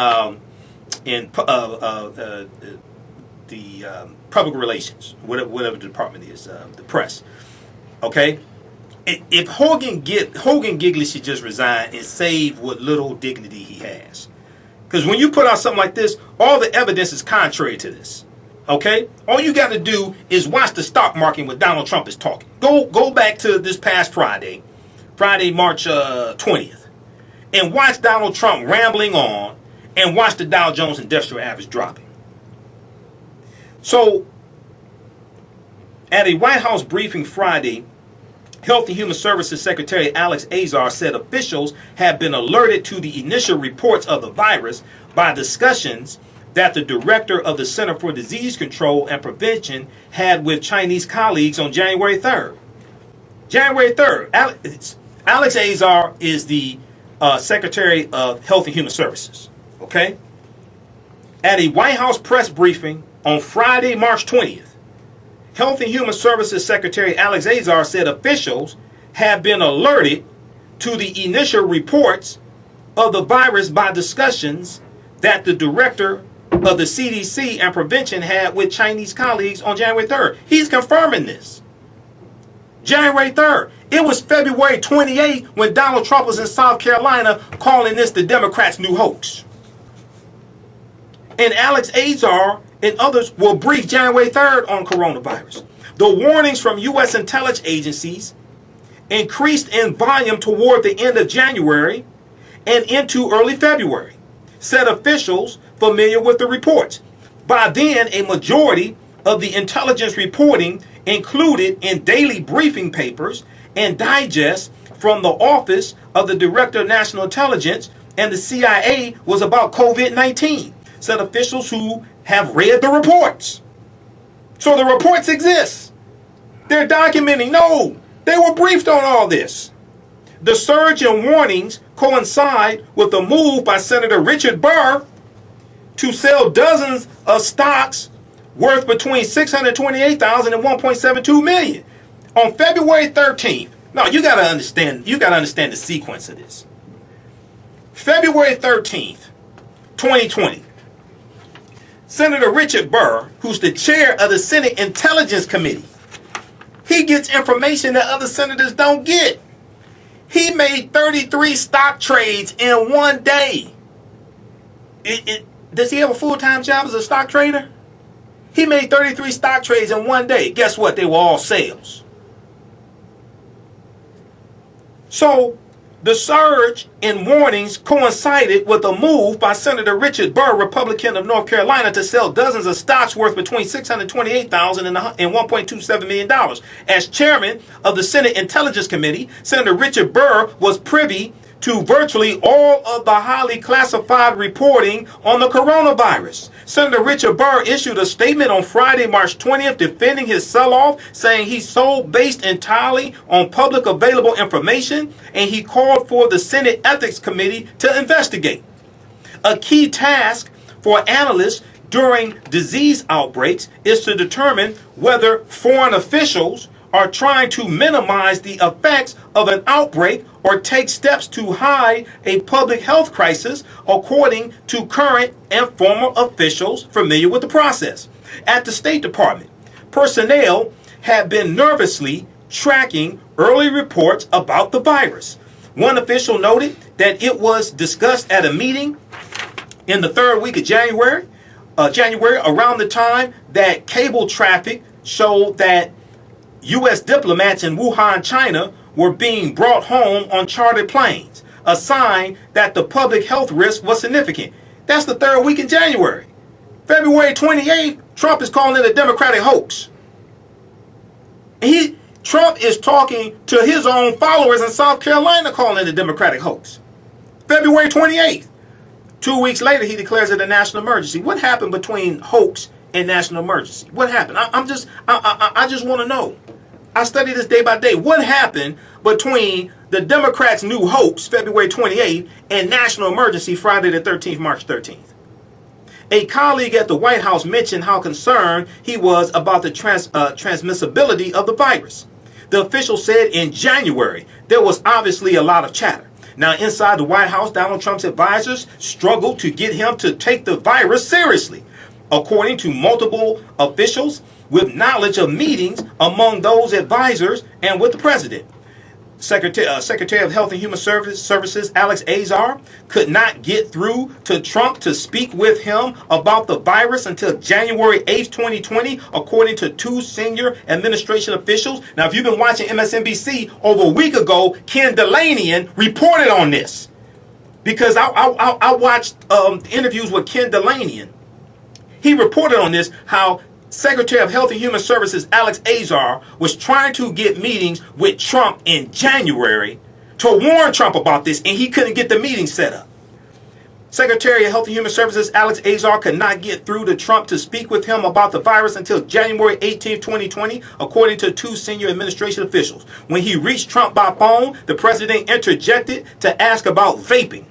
Speaker 1: public relations, whatever the department is, the press. Okay, if Hogan Gidley should just resign and save what little dignity he has, because when you put out something like this, all the evidence is contrary to this. Okay, all you got to do is watch the stock market when Donald Trump is talking. Go back to this past Friday, March 20th, and watch Donald Trump rambling on, and watch the Dow Jones Industrial Average dropping. So, at a White House briefing Friday, Health and Human Services Secretary Alex Azar said officials have been alerted to the initial reports of the virus by discussions that the director of the Center for Disease Control and Prevention had with Chinese colleagues on January 3rd. January 3rd, Alex Azar is the Secretary of Health and Human Services. Okay? At a White House press briefing on Friday, March 20th, Health and Human Services Secretary Alex Azar said officials have been alerted to the initial reports of the virus by discussions that the director of the CDC and prevention had with Chinese colleagues on January 3rd. He's confirming this. January 3rd. It was February 28th when Donald Trump was in South Carolina calling this the Democrats' new hoax. And Alex Azar and others will brief January 3rd on coronavirus. The warnings from U.S. intelligence agencies increased in volume toward the end of January and into early February, said officials familiar with the reports. By then, a majority of the intelligence reporting included in daily briefing papers and digests from the Office of the Director of National Intelligence and the CIA was about COVID-19, said officials who have read the reports. So the reports exist. They're documenting. No, they were briefed on all this. The surge in warnings coincide with a move by Senator Richard Burr to sell dozens of stocks worth between $628,000 and $1.72 million. On February 13th, now you gotta understand the sequence of this. February 13th, 2020, Senator Richard Burr, who's the chair of the Senate Intelligence Committee, he gets information that other senators don't get. He made 33 stock trades in one day. Does he have a full-time job as a stock trader? He made 33 stock trades in one day. Guess what? They were all sales. So the surge in warnings coincided with a move by Senator Richard Burr, Republican of North Carolina, to sell dozens of stocks worth between $628,000 and $1.27 million. As chairman of the Senate Intelligence Committee, Senator Richard Burr was privy to virtually all of the highly classified reporting on the coronavirus. Senator Richard Burr issued a statement on Friday, March 20th, defending his sell-off, saying he sold based entirely on public available information, and he called for the Senate Ethics Committee to investigate. A key task for analysts during disease outbreaks is to determine whether foreign officials are trying to minimize the effects of an outbreak or take steps to hide a public health crisis, according to current and former officials familiar with the process. At the State Department, personnel have been nervously tracking early reports about the virus. One official noted that it was discussed at a meeting in the third week of January, around the time that cable traffic showed that U.S. diplomats in Wuhan, China, were being brought home on chartered planes, a sign that the public health risk was significant. That's the third week in January. February 28th, Trump is calling it a Democratic hoax. Trump is talking to his own followers in South Carolina, calling it a Democratic hoax. February 28th. 2 weeks later, he declares it a national emergency. What happened between hoax and national emergency? What happened? I just want to know. I study this day by day. What happened between the Democrats' new hoax, February 28th, and national emergency, Friday the 13th, March 13th? A colleague at the White House mentioned how concerned he was about the transmissibility of the virus. The official said in January, there was obviously a lot of chatter. Now, inside the White House, Donald Trump's advisors struggled to get him to take the virus seriously. according to multiple officials with knowledge of meetings among those advisors and with the president. Secretary of Health and Human Services Alex Azar could not get through to Trump to speak with him about the virus until January 8th, 2020, according to two senior administration officials. Now, if you've been watching MSNBC, over a week ago, Ken Delanian reported on this. Because I watched interviews with Ken Delanian. He reported on this, how Secretary of Health and Human Services Alex Azar was trying to get meetings with Trump in January to warn Trump about this, and he couldn't get the meeting set up. Secretary of Health and Human Services Alex Azar could not get through to Trump to speak with him about the virus until January 18, 2020, according to two senior administration officials. When he reached Trump by phone, the president interjected to ask about vaping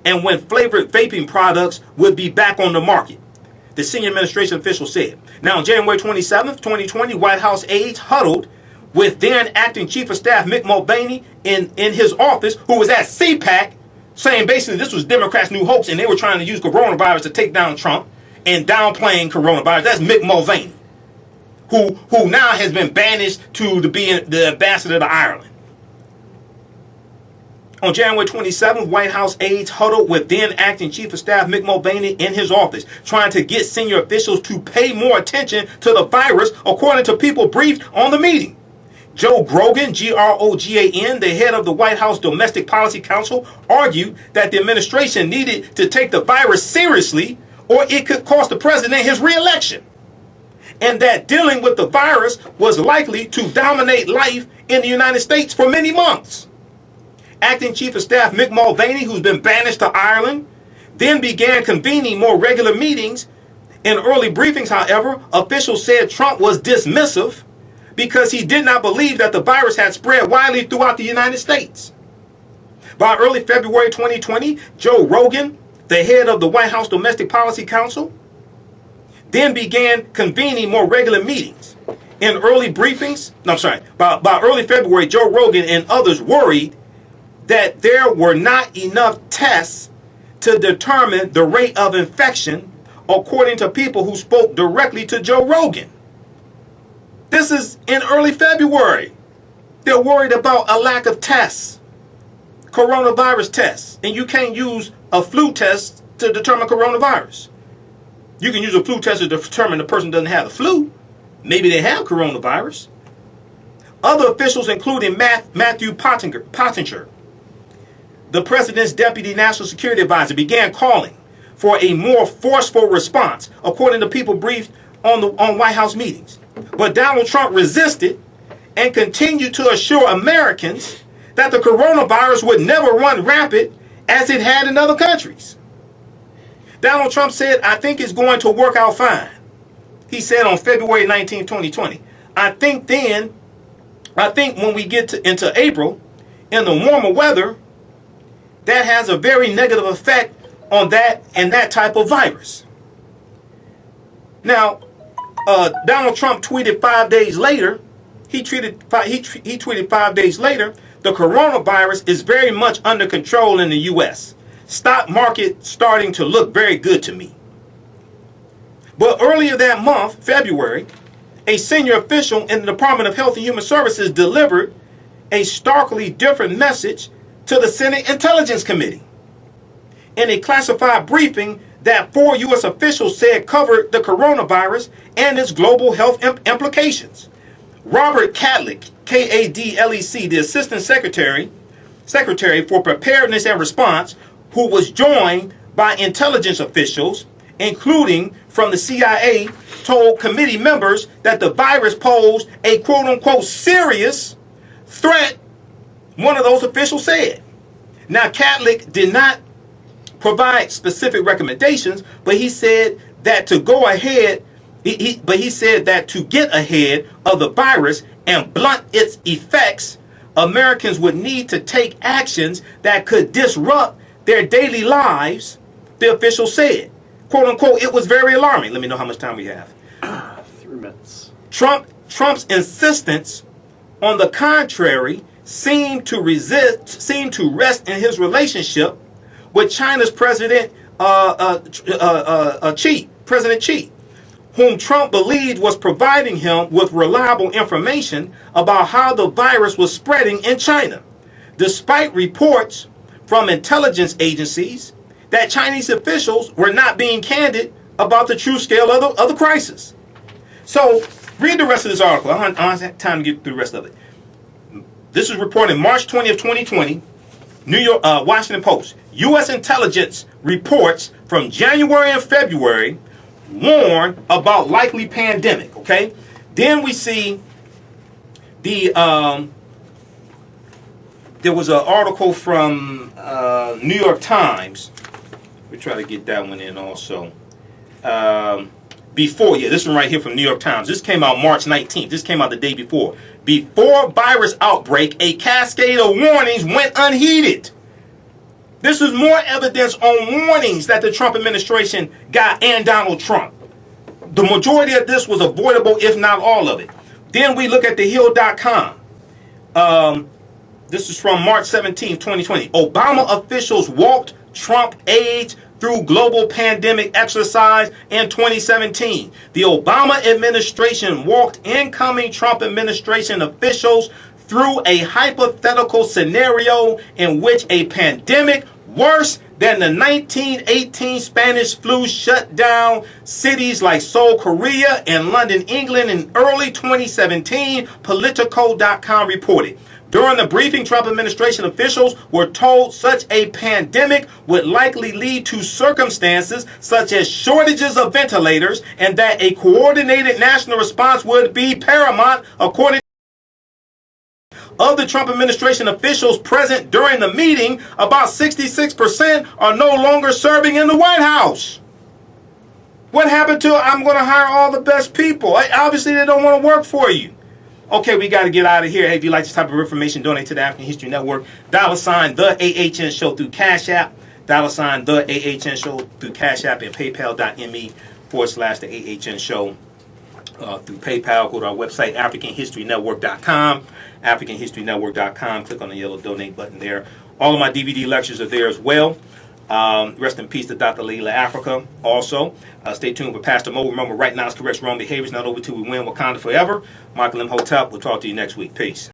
Speaker 1: and when flavored vaping products would be back on the market, the senior administration official said. Now, on January 27th, 2020, White House aides huddled with then acting Chief of Staff Mick Mulvaney in his office, who was at CPAC, saying basically this was Democrats' new hoax, and they were trying to use coronavirus to take down Trump and downplaying coronavirus. That's Mick Mulvaney, who now has been banished to be the ambassador to Ireland. On January 27th, White House aides huddled with then acting Chief of Staff Mick Mulvaney in his office, trying to get senior officials to pay more attention to the virus, according to people briefed on the meeting. Joe Grogan, Grogan, the head of the White House Domestic Policy Council, argued that the administration needed to take the virus seriously or it could cost the president his re-election, and that dealing with the virus was likely to dominate life in the United States for many months. Acting Chief of Staff Mick Mulvaney, who's been banished to Ireland, then began convening more regular meetings. In early briefings, however, officials said Trump was dismissive because he did not believe that the virus had spread widely throughout the United States. By early February 2020, Joe Rogan, the head of the White House Domestic Policy Council, then began convening more regular meetings. In early briefings, by early February, Joe Rogan and others worried that there were not enough tests to determine the rate of infection, according to people who spoke directly to Joe Rogan. This is in early February. They're worried about a lack of tests, coronavirus tests, and you can't use a flu test to determine coronavirus. You can use a flu test to determine the person doesn't have the flu. Maybe they have coronavirus. Other officials, including Matthew Pottinger, the president's deputy national security advisor, began calling for a more forceful response, according to people briefed on White House meetings. But Donald Trump resisted and continued to assure Americans that the coronavirus would never run rampant as it had in other countries. Donald Trump said, "I think it's going to work out fine." He said on February 19, 2020, I think when we get into April, in the warmer weather, that has a very negative effect on that and that type of virus. Now, Donald Trump tweeted 5 days later, he tweeted 5 days later, the coronavirus is very much under control in the U.S. Stock market starting to look very good to me. But earlier that month, February, a senior official in the Department of Health and Human Services delivered a starkly different message to the Senate Intelligence Committee in a classified briefing that 4 U.S. officials said covered the coronavirus and its global health implications. Robert Kadlec, Kadlec, the Assistant Secretary for Preparedness and Response, who was joined by intelligence officials, including from the CIA, told committee members that the virus posed a quote-unquote serious threat, one of those officials said. Now, Kadlec did not provide specific recommendations, but he said that to go ahead, he said that to get ahead of the virus and blunt its effects, Americans would need to take actions that could disrupt their daily lives, the official said. Quote unquote, it was very alarming. Let me know how much time we have.
Speaker 5: 3 minutes.
Speaker 1: Trump's insistence, on the contrary, seemed to rest in his relationship with China's President Xi President Xi, whom Trump believed was providing him with reliable information about how the virus was spreading in China, despite reports from intelligence agencies that Chinese officials were not being candid about the true scale of the crisis. So, read the rest of this article. I don't have time to get through the rest of it. This is reported March 20th, 2020, New York, Washington Post. U.S. intelligence reports from January and February warn about likely pandemic. Okay, then we see the there was an article from New York Times. We try to get that one in also. This one right here from New York Times. This came out March 19th. This came out the day before. Before virus outbreak, a cascade of warnings went unheeded. This is more evidence on warnings that the Trump administration got and Donald Trump. The majority of this was avoidable, if not all of it. Then we look at thehill.com. This is from March 17, 2020. Obama officials walked Trump aides through global pandemic exercise in 2017. The Obama administration walked incoming Trump administration officials through a hypothetical scenario in which a pandemic worse than the 1918 Spanish flu shut down cities like Seoul, Korea, and London, England in early 2017, Politico.com reported. During the briefing, Trump administration officials were told such a pandemic would likely lead to circumstances such as shortages of ventilators and that a coordinated national response would be paramount, according of the Trump administration officials present during the meeting. About 66% are no longer serving in the White House. What happened to I'm going to hire all the best people? Obviously, they don't want to work for you. Okay, we got to get out of here. Hey, if you like this type of information, donate to the African History Network. $, the AHN Show through Cash App. $, the AHN Show through Cash App and PayPal.me /the AHN Show through PayPal. Go to our website, AfricanHistoryNetwork.com. AfricanHistoryNetwork.com. Click on the yellow donate button there. All of my DVD lectures are there as well. Rest in peace to Dr. Layla Africa. Also, stay tuned with Pastor Mo. Remember, right now is correct wrong behaviors, not over till we win. Wakanda forever. Michael Imhotep. We'll talk to you next week. Peace.